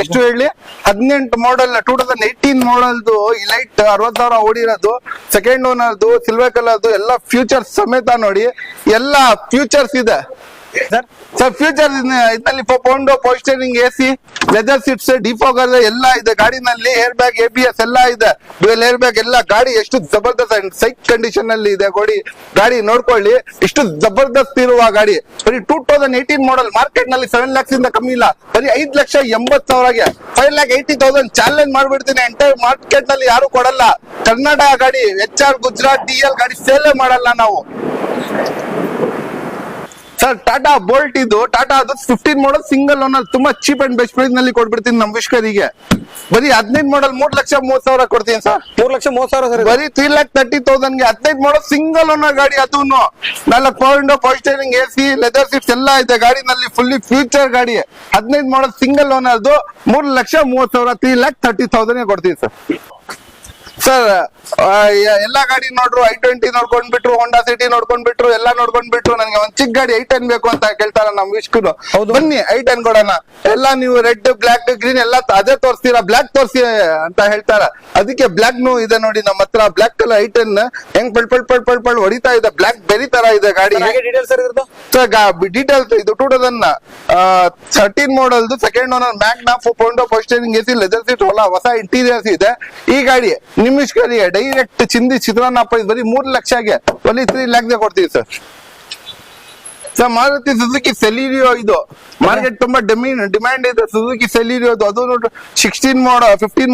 ಎಷ್ಟು ಹೇಳಿ? 18 ಮಾಡಲ್, 2018 ಮಾಡಲ್ದು ಈ ಲೈಟ್ 60,000 ಓಡಿರೋದು. ಸೆಕೆಂಡ್ ಓನರ್ದು, ಸಿಲ್ವರ್ ಕಲರ್ದು, ಎಲ್ಲ ಫ್ಯೂಚರ್ಸ್ ಸಮೇತ ನೋಡಿ. ಎಲ್ಲ ಫ್ಯೂಚರ್ಸ್ ಇದೆ ಸರ್. ಫ್ಯೂಚರ್ ಇದರಲ್ಲಿ power steering, AC, leather seats, defogger ಎಲ್ಲ ಇದೆ ಗಾಡಿನಲ್ಲಿ. ಏರ್ ಬ್ಯಾಗ್, ABS ಎಲ್ಲ ಇದೆ, ಡ್ಯುಯಲ್ ಏರ್ ಬ್ಯಾಗ್ ಎಲ್ಲ. ಗಾಡಿ ಎಷ್ಟು ಜಬರ್ದಸ್ತ್ ಅಂಡ್ ಸೈಕ್ ಕಂಡೀಷನ್ ಅಲ್ಲಿ ಇದೆ ಗಾಡಿ. ನೋಡ್ಕೊಳ್ಳಿ, ಇಷ್ಟು ಜಬರ್ದಸ್ತ್ ಇರುವ ಗಾಡಿ. ಬರೀ 2018 ಮಾಡಲ್. ಮಾರ್ಕೆಟ್ ನಲ್ಲಿ 7 lakhs ಇಂದ ಕಮ್ಮಿ ಇಲ್ಲ. ಬರೀ 5,80,000ಗೆ 5,80,000 ಚಾಲೆಂಜ್ ಮಾಡ್ಬಿಡ್ತೀನಿ. ಎಂಟೈರ್ ಮಾರ್ಕೆಟ್ ನಲ್ಲಿ ಯಾರು ಕೊಡಲ್ಲ. ಕನ್ನಡ ಗಾಡಿ, HR ಗುಜರಾತ್ DL ಗಾಡಿ ಸೇಲೇ ಮಾಡಲ್ಲ ನಾವು ಸರ್. ಟಾಟಾ ಬೋಲ್ಟ್ ಇದು. ಟಾಟಾ ಅದು 15 ಮಾಡಲ್ ಸಿಂಗಲ್ ಓನರ್, ತುಂಬಾ ಚೀಪ್ ಅಂಡ್ ಬೆಸ್ಟ್ ಪ್ರೈಸ್ ನಲ್ಲಿ ಕೊಡ್ಬಿಡ್ತೀನಿ ನಮ್ ವಿಶ್ವರಿಗೆ. ಬರೀ 15 ಮಾಡಲ್ 3,30,000 ಕೊಡ್ತೀನಿ ಸರ್. 3,30,000 ಸರ್. ಬರೀ 3,30,000ಗೆ 15 ಮಾಡಲ್ ಸಿಂಗಲ್ ಓನರ್ ಗಾಡಿ. ಅದೂನು 4 power steering, AC, leather seats ಎಲ್ಲ ಇದೆ ಗಾಡಿನಲ್ಲಿ. ಫುಲ್ಲಿ ಫ್ಯೂಚರ್ ಗಾಡಿ. 15 ಮಾಡಲ್ ಸಿಂಗಲ್ ಓನರ್ದು 3,30,000, 3,30,000 ಕೊಡ್ತೀನಿ ಸರ್. ಸರ್ ಎಲ್ಲಾ ಗಾಡಿ ನೋಡ್ರು, i20 ನೋಡ್ಕೊಂಡ್ಬಿಟ್ರು, ಹೋಂಡಾ ಸಿಟಿ ನೋಡ್ಕೊಂಡ್ಬಿಟ್ರು, ಎಲ್ಲ ನೋಡ್ಕೊಂಡ್ಬಿಟ್ರು. ನನಗೆ ಒಂದ್ ಚಿಕ್ಕ ಗಾಡಿ i10 ಬೇಕು ಅಂತ ಕೇಳ್ತಾರ ನಮ್ ವಿಶ್ಕರು. ಬನ್ನಿ i10 ಕೊಡೋಣ. ಎಲ್ಲ ನೀವು ರೆಡ್, ಬ್ಲಾಕ್, ಗ್ರೀನ್ ಎಲ್ಲ ಅದೇ ತೋರಿಸ್ತೀರಾ, ಬ್ಲಾಕ್ ತೋರಿಸಿ ಅಂತ ಹೇಳ್ತಾರ. ಅದಕ್ಕೆ ಬ್ಲಾಕ್ ನು ಇದೆ ನೋಡಿ ನಮ್ಮ ಹತ್ರ. ಬ್ಲಾಕ್ ಕಲರ್ i10 ಹೆಂಗ್ ಪಳ್ ಹೊಡಿತಾ ಇದೆ. ಬ್ಲಾಕ್ ಬೆರಿ ತರ ಇದೆ ಗಾಡಿ. ಡೀಟೇಲ್ಸ್ ಇದು 2013 ಮಾಡಲ್ದು, second owner, Magna, power steering, AC, leather seat, ಹೊಸ ಇಂಟೀರಿಯರ್ಸ್ ಇದೆ. ಈ ಗಾಡಿ ನಿಮಿಷ್ಕರಿಗೆ ಡೈರೆಕ್ಟ್ ಚಿಂದಿ ಚಿತ್ರಾನ್ನ ಪ್ರೈಸ್ ಬರೀ 3 ಲಕ್ಷಗೆ, ಬರೀ 3 lakhs ಕೊಡ್ತೀವಿ ಸರ್. ಸರ್ ಮಾರುತಿ ಸುಜುಕಿ ಸೆಲಿರಿಯೋ ಇದು ಮಾರ್ಕೆಟ್ ತುಂಬಾ ಡಿಮ್ಯಾಂಡ್ ಇದೆ. ಸುಜುಕಿ ಸೆಲಿರಿಯೋದು ಅದು 15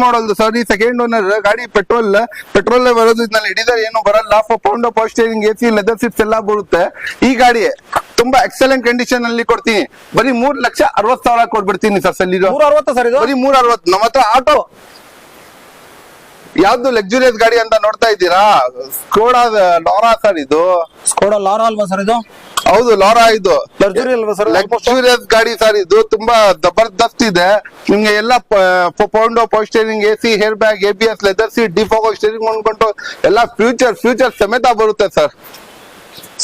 ಮಾಡಲ್ ಸಾರಿ, ಸೆಕೆಂಡ್ ಓನರ್ ಗಾಡಿ. ಪೆಟ್ರೋಲ್ ಬರೋದು ಇದ್ನಲ್ಲಿ. ಡೀಸೆಲ್ ಏನು ಬರಲ್ಲ. Power steering, AC, leather seats ಎಲ್ಲ ಬರುತ್ತೆ. ಈ ಗಾಡಿ ತುಂಬಾ ಎಕ್ಸಲೆಂಟ್ ಕಂಡೀಷನ್ ಅಲ್ಲಿ ಕೊಡ್ತೀನಿ. ಬರೀ 3,60,000 ಕೊಟ್ಬಿಡ್ತೀನಿ ಸರ್. ಸೆಲಿರಿಯೋ 360 ಸರ್ ಇದು. ಬರೀ 360. ನಮ್ಮ ಹತ್ರ ಆಟೋ ಯಾವ್ದು ಲಕ್ಸುರಿಯಸ್ ಗಾಡಿ ಅಂತ ನೋಡ್ತಾ ಇದ್ದೀರಾ? ಸ್ಕೋಡಾ ಲಾರಾ ಸರ್ ಇದು. ಸ್ಕೋಡಾ ಲಾರಾ ಅಲ್ವಾ ಸರ್ ಇದು? ಹೌದು, ಲಾರಾ ಇದು ಲಕ್ಸುರಿ ಅಲ್ವಾ ಸರ್? ಲಕ್ಸುರಿಯಸ್ ಗಾಡಿ ಸರ್ ಇದು. ತುಂಬಾ ಜಬರ್ದಸ್ತ್ ಇದೆ. ನಿಮ್ಗೆ ಎಲ್ಲ power steering, AC, air bag, ABS, leather seat, defogger, steering ಅಂದ್ಕೊಂಡು ಎಲ್ಲ ಫ್ಯೂಚರ್ ಸಮೇತ ಬರುತ್ತೆ ಸರ್.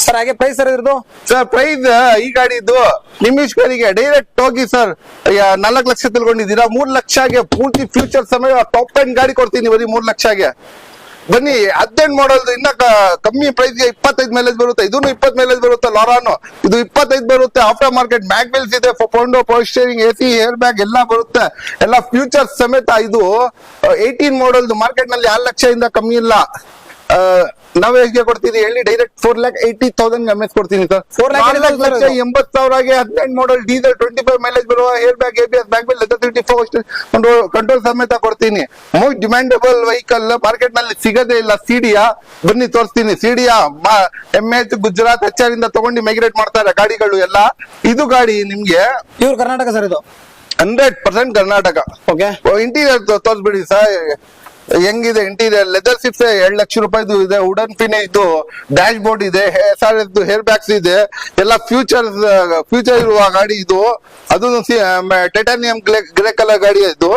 ಸರ್ ಹಾಗೆ ಪ್ರೈಸ್ ಸರ್ ಇದ್ರದ್ದು ಸರ್ ಪ್ರೈಸ್ ಈ ಗಾಡಿದು ನಿಮಿಷ್ಕರಿಗೆ ಡೈರೆಕ್ಟ್ ಹೋಗಿ ಸರ್ 4 ಲಕ್ಷ ತಿಳ್ಕೊಂಡಿದ್ದೀರಾ, 3 ಲಕ್ಷಗೆ ಪೂರ್ತಿ ಫ್ಯೂಚರ್ ಸಮಯ ಟಾಪ್ 10 ಗಾಡಿ ಕೊಡ್ತೀನಿ ಬರೀ 3 ಲಕ್ಷಗೆ. ಬನ್ನಿ 18 ಮಾಡಲ್ ಇನ್ನ ಕಮ್ಮಿ ಪ್ರೈಸ್ ಗೆ 25 ಮೈಲೇಜ್ ಬರುತ್ತೆ, ಇದನ್ನು 20 ಮೈಲೇಜ್ ಬರುತ್ತೆ. ಲಾರಾನು ಇದು 25 ಬರುತ್ತೆ. ಆಫ್ಟರ್ ಮಾರ್ಕೆಟ್ ಮ್ಯಾಗ್ವೆಲ್ಸ್ ಇದೆ, ಪೌಂಡೋ power steering, AC, air bag ಎಲ್ಲ ಬರುತ್ತೆ, ಎಲ್ಲ ಫ್ಯೂಚರ್ಸ್ ಸಮೇತ. ಇದು 18 ಮಾಡಲ್ ಮಾರ್ಕೆಟ್ ನಲ್ಲಿ 6 ಲಕ್ಷದಿಂದ ಕಮ್ಮಿ ಇಲ್ಲ. ನಾವ್ ಹೇಗೆ ಕೊಡ್ತೀವಿ ಹೇಳಿ, ಡೈರೆಕ್ಟ್ 4,80,000 ಎಂ ಎಸ್ ಕೊಡ್ತೀನಿ ಸರ್. 4,80,000ಗೆ 18 ಮಾಡಲ್ ಡೀಸೆಲ್ 25 ಮೈಲೇಜ್ ಬರುವ air bag, ABS, back wheel, leather seat, control ಸಮೇತ ಕೊಡ್ತೀನಿ. ಮೋಸ್ಟ್ ಡಿಮ್ಯಾಂಡಬಲ್ ವೆಹಿಕಲ್ ಮಾರ್ಕೆಟ್ ನಲ್ಲಿ ಸಿಗದೇ ಇಲ್ಲ. ಸಿಡಿಯಾ ಬನ್ನಿ ತೋರಿಸ್ತೀನಿ. ಸಿಡಿಯಾ MH ಗುಜರಾತ್ HR ಇಂದ ತಗೊಂಡು ಮೈಗ್ರೇಟ್ ಮಾಡ್ತಾರೆ ಗಾಡಿಗಳು ಎಲ್ಲ. ಇದು ಗಾಡಿ ನಿಮ್ಗೆ ಪ್ಯೂರ್ ಕರ್ನಾಟಕ ಸರ್ ಇದು 100% ಕರ್ನಾಟಕ. ಓಕೆ ಇಂಟೀರಿಯರ್ ತೋರಿಸ್ಬಿಡಿ ಸರ್ ಹೆಂಗಿದೆ ಇಂಟೀರಿಯರ್. ಲೆದರ್ ಸೀಟ್ಸ್ 2 ಲಕ್ಷ ರೂಪಾಯಿದು ಇದೆ, ವುಡನ್ ಫಿನಿಶ್ ಇದು, ಡ್ಯಾಶ್ ಬೋರ್ಡ್ ಇದೆ, SRS ಹೇರ್ ಬ್ಯಾಗ್ಸ್ ಇದೆ, ಎಲ್ಲ ಫ್ಯೂಚರ್ ಇರುವ ಗಾಡಿ ಇದು. ಅದು ಟೈಟಾನಿಯಂ ಗ್ರೇ ಕಲರ್ ಗಾಡಿ ಇದು.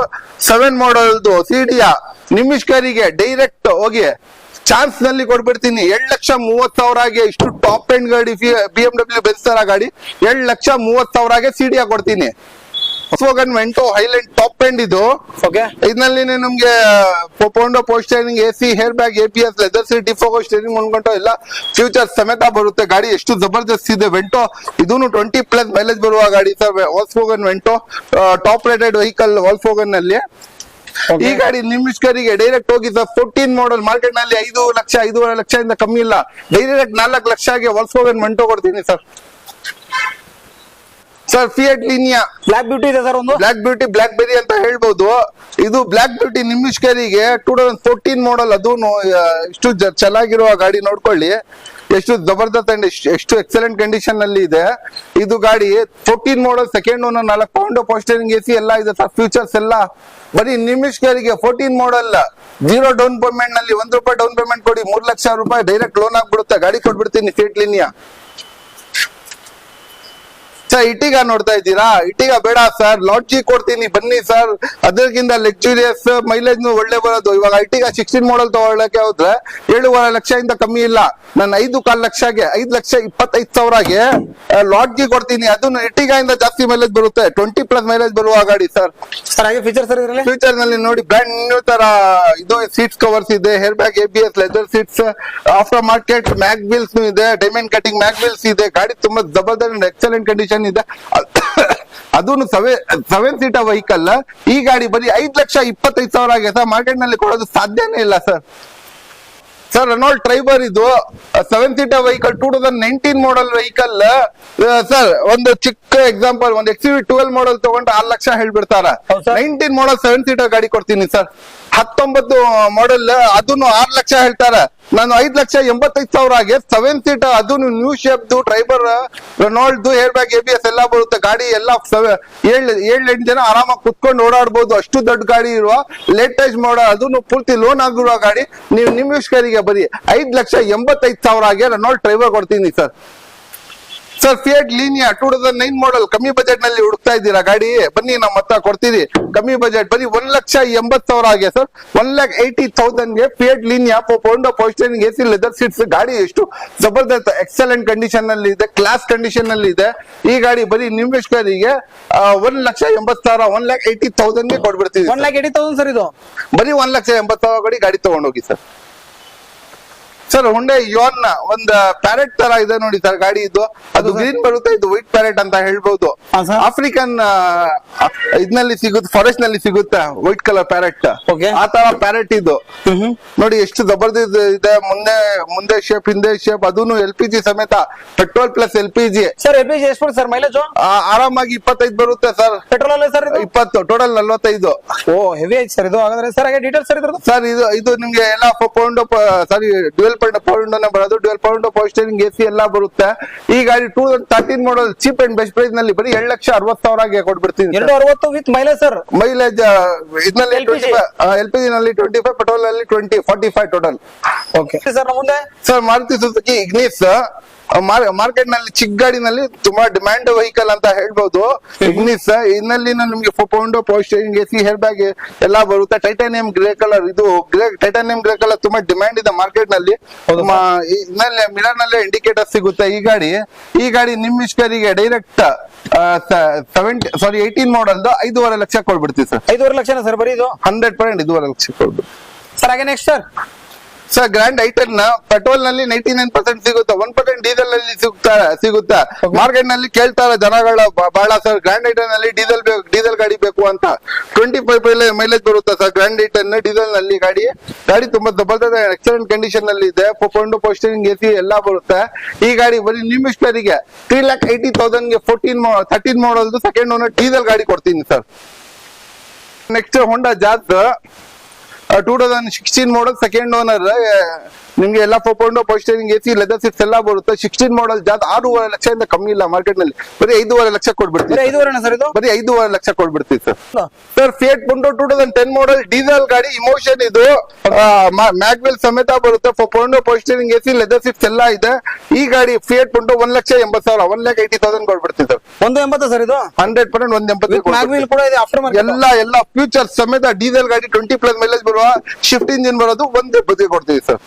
7 ಮಾಡಲ್ದು ಸಿಡಿಯಾ ನಿಮಿಷ್ಕರಿಗೆ ಡೈರೆಕ್ಟ್ ಹೋಗಿ ಚಾನ್ಸ್ ನಲ್ಲಿ ಕೊಡ್ಬಿಡ್ತೀನಿ. 2,30,000ಗೆ ಇಷ್ಟು ಟಾಪ್ ಎಂಡ್ ಗಾಡಿ BMW ಬೆನ್ಸ್ ತರ ಗಾಡಿ 2,30,000ಗೆ ಸಿಡಿಯಾ ಕೊಡ್ತೀನಿ. Volkswagen Vento highlight top end ಇದು. ಓಕೆ ಇದರಲ್ಲಿ ನಮ್ಗೆ ಪೌಂಡೋ power steering, AC, air bag, ABS, leather seat, defogger steering ಮುಂದ್ಕೊಂಡು ಎಲ್ಲ ಫ್ಯೂಚರ್ ಸಮೇತ ಬರುತ್ತೆ. ಗಾಡಿ ಎಷ್ಟು ಜಬರ್ದಸ್ತ್ ಇದೆ. ವೆಂಟೋ ಇದೂನು 20+ ಮೈಲೇಜ್ ಬರುವ ಗಾಡಿ sir. Volkswagen Vento top rated vehicle Volkswagen ನಲ್ಲಿ. ಈ ಗಾಡಿ ನಿಮಿಷ್ಕರಿಗೆ ಡೈರೆಕ್ಟ್ ಹೋಗಿ ಸರ್ 14 ಮಾಡಲ್ ಮಾರ್ಕೆಟ್ ನಲ್ಲಿ 5 ಲಕ್ಷ 5.5 ಲಕ್ಷದಿಂದ ಕಮ್ಮಿ ಇಲ್ಲ. ಡೈರೆಕ್ಟ್ 4 ಲಕ್ಷಗೆ Volkswagen Vento ಕೊಡ್ತೀನಿ sir. Sir fiat Linea block beauty ಇದೆ ಸರ್ ಒಂದು. ಬ್ಲಾಕ್ ಬ್ಯೂಟಿ, ಬ್ಲಾಕ್ ಬೆರಿ ಅಂತ ಹೇಳ್ಬೋದು. ಇದು ಬ್ಲಾಕ್ ಬ್ಯೂಟಿ ನಿಮಿಷ್ಕರಿಗೆ 2014 ಮಾಡಲ್. ಅದು ಇಷ್ಟು ಚೆನ್ನಾಗಿರುವ ಗಾಡಿ ನೋಡ್ಕೊಳ್ಳಿ, ಎಷ್ಟು ಜಬರ್ದಸ್ತ್ ಅಂಡ್ ಎಷ್ಟು ಎಕ್ಸಲೆಂಟ್ ಕಂಡೀಷನ್ ನಲ್ಲಿ ಇದೆ. ಇದು ಗಾಡಿ 14 ಮಾಡಲ್, ಸೆಕೆಂಡ್ ಓನರ್, 4 ಪೌಂಡ್ ಪವರ್ ಸ್ಟೇರಿಂಗ್, AC ಎಲ್ಲ ಇದೆ ಸರ್. ಫ್ಯೂಚರ್ಸ್ ಎಲ್ಲ ಬರೀ ನಿಮಿಷ್ಕರಿಗೆ 14 ಮಾಡಲ್ 0 ಡೌನ್ ಪೇಮೆಂಟ್ ನಲ್ಲಿ ₹1 ಡೌನ್ ಪೇಮೆಂಟ್ ಕೊಡಿ, 3 ಲಕ್ಷ ರೂಪಾಯಿ ಡೈರೆಕ್ಟ್ ಲೋನ್ ಆಗ್ಬಿಡುತ್ತೆ. ಗಾಡಿ ಕೊಟ್ಬಿಡ್ತೀನಿ ಫಿಯಟ್ ಲೀನಿಯಾ. ಸರ್ ಇಟಿಗ ನೋಡ್ತಾ ಇದ್ದೀರಾ? ಇಟಿಗ ಬೇಡ ಸರ್, ಲಾಡ್ಜಿ ಕೊಡ್ತೀನಿ ಬನ್ನಿ ಸರ್. ಅದಕ್ಕಿಂತ ಲಕ್ಸುರಿಯಸ್ ಮೈಲೇಜ್ ಒಳ್ಳೆ ಬರೋದು. ಇವಾಗ ಇಟಿಗ 16 ಮಾಡಲ್ ತಗೊಳ್ಳಕ್ಕೆ ಹೋದ್ರೆ 7.5 ಲಕ್ಷದಿಂದ ಕಮ್ಮಿ ಇಲ್ಲ. ನಾನು 5.25 ಲಕ್ಷಗೆ 5,25,000ಗೆ ಲಾಡ್ಜಿ ಕೊಡ್ತೀನಿ. ಅದನ್ನು ಇಟಿಗ ಇಂದ ಜಾಸ್ತಿ ಮೈಲೇಜ್ ಬರುತ್ತೆ, 20+ ಮೈಲೇಜ್ ಬರುವ ಗಾಡಿ ಸರ್. ಸರ್ ಹಾಗೆ ಫೀಚರ್ ಸರ್ ಇದರಲ್ಲಿ ಫ್ಯೂಚರ್ ನಲ್ಲಿ ನೋಡಿ ಬ್ರ್ಯಾಂಡ್ ನ್ಯೂ ತರ ಇದು ಸೀಟ್ಸ್ ಕವರ್ಸ್ ಇದೆ, hair bag, ABS, leather seats, after market mag wheels ಇದೆ, ಡೈಮಂಡ್ ಕಟಿಂಗ್ ಮ್ಯಾಗ್ ವೀಲ್ಸ್ ಇದೆ. ಗಾಡಿ ತುಂಬಾ ಜಬರ್ದಸ್ತ್ ಎಕ್ಸಲೆಂಟ್ ಕಂಡೀಷನ್ ಇದೆ. ಅದನ್ನು 7 ಸೀಟರ್ ವೆಹಿಕಲ್. ಈ ಗಾಡಿ ಬರೀ 5,25,000ಗೆ ಸರ್ ಮಾರ್ಕೆಟ್ ನಲ್ಲಿ ಕೊಡೋದು ಸಾಧ್ಯನೇ ಇಲ್ಲ ಸರ್. ಸರ್ ರೆನಾಲ್ಡ್ ಟ್ರೈಬರ್ ಇದು 7 ಸೀಟರ್ ವೆಹಿಕಲ್ 2019 ಮಾಡಲ್ ವೆಹಿಕಲ್ ಸರ್. ಒಂದು ಚಿಕ್ಕ ಎಕ್ಸಾಂಪಲ್, ಒಂದು XUV 12 ಮಾಡಲ್ ತಗೊಂಡು 6 ಲಕ್ಷ ಹೇಳ್ಬಿಡ್ತಾರ. 19 ಮಾಡಲ್ 7 ಸೀಟರ್ ಗಾಡಿ ಕೊಡ್ತೀನಿ ಸರ್. 19 ಮಾಡಲ್ ಅದನ್ನು 6 ಲಕ್ಷ ಹೇಳ್ತಾರೆ. ನಾನು 5,85,000ಗೆ 7 ಸೀಟರ್ ಅದನ್ನು new shape Triber Renault hair bag, ABS ಎಲ್ಲ ಬರುತ್ತೆ. ಗಾಡಿ ಎಲ್ಲ 7-8 ಜನ ಆರಾಮಾಗಿ ಕುತ್ಕೊಂಡು ಓಡಾಡ್ಬೋದು. ಅಷ್ಟು ದೊಡ್ಡ ಗಾಡಿ ಇರುವ ಲೇಟೆಸ್ಟ್ ಮಾಡಲ್, ಅದನ್ನು ಪೂರ್ತಿ ಲೋನ್ ಆಗಿರುವ ಗಾಡಿ. ನೀವು ನಿಮಿಷ್ಕರಿಗೆ ಬರೀ 5,85,000ಗೆ ರೆನಾಲ್ಡ್ ಟ್ರೈಬರ್ ಕೊಡ್ತೀನಿ ಸರ್. ಸರ್ ಫಿಯಟ್ ಲೀನಿಯಾ 2009 ಮಾಡಲ್ ಕಮ್ಮಿ ಬಜೆಟ್ ನಲ್ಲಿ ಹುಡುಕ್ತಾ ಇದ್ದೀರಾ ಗಾಡಿ, ಬನ್ನಿ ನಮ್ಮ ಹತ್ರ ಕೊಡ್ತೀರಿ ಕಮ್ಮಿ ಬಜೆಟ್. ಬರೀ 1,80,000ಗೆ ಸರ್, 1,80,000ಗೆ ಫಿಯಟ್ ಲೀನಿಯಾ ಪೌಂಡೋ power steering, AC, leather seats. ಗಾಡಿ ಎಷ್ಟು ಜಬರ್ದಸ್ತ್ ಎಕ್ಸಲೆಂಟ್ ಕಂಡೀಷನ್ ನಲ್ಲಿ ಇದೆ, ಕ್ಲಾಸ್ ಕಂಡೀಷನ್ ನಲ್ಲಿ ಇದೆ. ಈ ಗಾಡಿ ಬರೀ ನಿಮಿಷ್ಕರಿಗೆ 1,80,000 1,80,000ಗೆ ಕೊಡ್ಬಿಡ್ತೀವಿ. 1,80,000 ಸರ್ ಇದು ಬರೀ 1,80,000 ಗಾಡಿ ತಗೊಂಡೋಗಿ ಸರ್. ಸರ್ ಹುಂಡೈ ಯೋನ್ ಒಂದು ಪ್ಯಾರೆಟ್ ತರ ಇದೆ ನೋಡಿ ಸರ್ ಗಾಡಿ. ಇದು ಅದು ಗ್ರೀನ್ ಬರುತ್ತೆ, ಇದು ವೈಟ್ ಪ್ಯಾರೆಟ್ ಅಂತ ಹೇಳ್ಬೋದು. ಆಫ್ರಿಕನ್ ಇದ್ನಲ್ಲಿ ಸಿಗುತ್ತೆ, ಫಾರೆಸ್ಟ್ ನಲ್ಲಿ ಸಿಗುತ್ತೆ ವೈಟ್ ಕಲರ್ ಪ್ಯಾರೆಟ್. ಆ ತರ ಪ್ಯಾರೆಟ್ ಇದು ನೋಡಿ ಎಷ್ಟು ಜಬರ್ದಸ್ತ್ ಇದೆ. ಮುಂದೆ ಶೇಪ್, ಹಿಂದೆ ಶೇಪ್, ಅದನ್ನು LPG ಸಮೇತ, petrol plus LPG. Sir LPG ಎಷ್ಟು ಸರ್ ಮೈಲೇಜ್? ಆರಾಮಾಗಿ 25 ಬರುತ್ತೆ ಸರ್. ಪೆಟ್ರೋಲ್ ಅಲ್ಲ ಸರ್ 20, ಟೋಟಲ್ 45. ಓ ಹೆವಿ ಐತಿ ಸರ್ ಇದು. ಹಾಗಾದ್ರೆ ಸರ್ ಹಾಗೆ ಡೀಟೇಲ್ಸ್ ಸರ್ ಇದ್ರದ್ದು? ಸರ್ ಇದು ನಿಮ್ಗೆ ಎಲ್ಲ ಪೌಂಡ್ ಸಾರಿ ಡ್ಯುಯಲ್ ಪೌಂಡ್ ಬರೋದು, dual pound power steering, AC ಎಲ್ಲ ಬರುತ್ತೆ. ಈ ಗಾಡಿ 2013 ಮಾಡಲ್ ಚೀಪ್ ಅಂಡ್ ಬೆಸ್ಟ್ ಪ್ರೈಸ್ ನಲ್ಲಿ ಬರೀ 7,60,000ಗೆ ಕೊಟ್ಬಿಡ್ತೀನಿ. 260 ವಿತ್ ಮೈಲೇಜ್ ಸರ್. ಮೈಲೇಜ್ ಇದರಲ್ಲಿ LPG ನಲ್ಲಿ 25, ಪೆಟ್ರೋಲ್ ನಲ್ಲಿ 20, 45 ಟೋಟಲ್. ಓಕೆ ಸರ್ ಮುಂದೆ sir Maruti Suzuki Ignis market ನಲ್ಲಿ ಚಿಕ್ಕ ಗಾಡಿನಲ್ಲಿ ತುಂಬಾ ಡಿಮ್ಯಾಂಡ್ ವೆಹಿಕಲ್ ಅಂತ ಹೇಳ್ಬೋದು. ಇಗ್ನಿಸ್ ಇನ್ನಲ್ಲಿ ನಿಮ್ಗೆ ಪೌಂಡೋ power steering AC air bag ಎಲ್ಲ ಬರುತ್ತೆ. ಟೈಟಾನಿಯಂ ಗ್ರೇ ಕಲರ್, ಇದು ಟೈಟಾನಿಯಂ ಗ್ರೇ ಕಲರ್ ತುಂಬಾ ಡಿಮ್ಯಾಂಡ್ ಇದೆ ಮಾರ್ಕೆಟ್ ನಲ್ಲಿ. ಇನ್ನಲ್ಲಿ ಮಿರರ್ ನಲ್ಲೇ ಇಂಡಿಕೇಟರ್ ಸಿಗುತ್ತೆ. ಈ ಗಾಡಿ ನಿಮ್ ಇಷ್ಟರಿಗೆ ಡೈರೆಕ್ಟ್ 18 ಮಾಡಲ್ 5.5 ಲಕ್ಷ ಕೊಡ್ಬಿಡ್ತೀವಿ ಸರ್. 5.5 ಲಕ್ಷನ ಸರ್ ಬರೀ ಇದು? 100% 5.5 ಲಕ್ಷ ಕೊಡ್ಬಿಡ್ತೀವಿ ಸರ್. ಹಾಗೆ next sir grand i ten petrol ನಲ್ಲಿ 99% ಸಿಗುತ್ತೆ, 1% ಡೀಸೆಲ್ ನಲ್ಲಿ ಸಿಗುತ್ತೆ. ಮಾರ್ಕೆಟ್ ನಲ್ಲಿ ಕೇಳ್ತಾರೆ ಜನಗಳ ಬಹಳ ಸರ್ ಗ್ರ್ಯಾಂಡ್ ಐಟನ್ ನಲ್ಲಿ ಡೀಸೆಲ್ ಗಾಡಿ ಬೇಕು ಅಂತ. 25 ಮೈಲೇಜ್ ಬರುತ್ತೆ ಸರ್ ಗ್ರ್ಯಾಂಡ್ ಐಟನ್ ಡೀಸೆಲ್ ನಲ್ಲಿ. ಗಾಡಿ ತುಂಬಾ ಜಬರ್ದಸ್ತ್ ಎಕ್ಸಲೆಂಟ್ ಕಂಡೀಷನ್ ನಲ್ಲಿ ಇದೆ. ಪವರ್ ಸ್ಟೇರಿಂಗ್ ಎಸಿ ಎಲ್ಲ ಬರುತ್ತೆ. ಈ ಗಾಡಿ ಬರೀ ನಿಮ್ ಇಷ್ಟರಿಗೆ 3,80,000 ಗೆ 13 ಮಾಡಲ್ ಸೆಕೆಂಡ್ ಓನರ್ ಡೀಸೆಲ್ ಗಾಡಿ ಕೊಡ್ತೀನಿ ಸರ್. ನೆಕ್ಸ್ಟ್ ಹೋಂಡಾ ಜಾಜ್ 2016 ಮಾಡಲ್ ಸೆಕೆಂಡ್ ಓನರ್. ನಿಮ್ಗೆ ಎಲ್ಲ power steering AC leather seats ಎಲ್ಲ ಬರುತ್ತೆ. 16 ಮಾಡಲ್ ಜಾತ್ 6.5 ಲಕ್ಷದಿಂದ ಕಮ್ಮಿ ಇಲ್ಲ ಮಾರ್ಕೆಟ್ ನಲ್ಲಿ. ಬರೀ 5.5 ಲಕ್ಷ ಕೊಡ್ಬಿಡ್ತೀವಿ. ಬರೀ 5.5 ಲಕ್ಷ ಕೊಡ್ಬಿಡ್ತೀವಿ sir. Sir Fiat Punto 2010 model diesel ಗಾಡಿ, ಇಮೋಷನ್ ಇದು ಮ್ಯಾಗ್ವೆಲ್ ಸಮೇತ ಬರುತ್ತೆ. Power steering AC leather seats ಎಲ್ಲ ಇದೆ. ಈ ಗಾಡಿ ಫಿಯಟ್ ಪುಂಟೋ 1,80,000 1,80,000 ಕೊಡ್ಬಿಡ್ತೀವಿ ಸರ್. 180 ಸರ್ ಇದು? 100% 180 ಮ್ಯಾಗ್ವೆಲ್ ಕೂಡ ಇದೆ, ಆಫ್ಟರ್ ಮಾರ್ಕೆಟ್ ಎಲ್ಲ ಫ್ಯೂಚರ್ ಸಮೇತ ಡೀಸೆಲ್ ಗಾಡಿ 20+ ಮೈಲೇಜ್ ಬರುವ ಶಿಫ್ಟ್ ಇಂಜಿನ್ ಬರೋದು 180 ಕೊಡ್ತೀವಿ ಸರ್.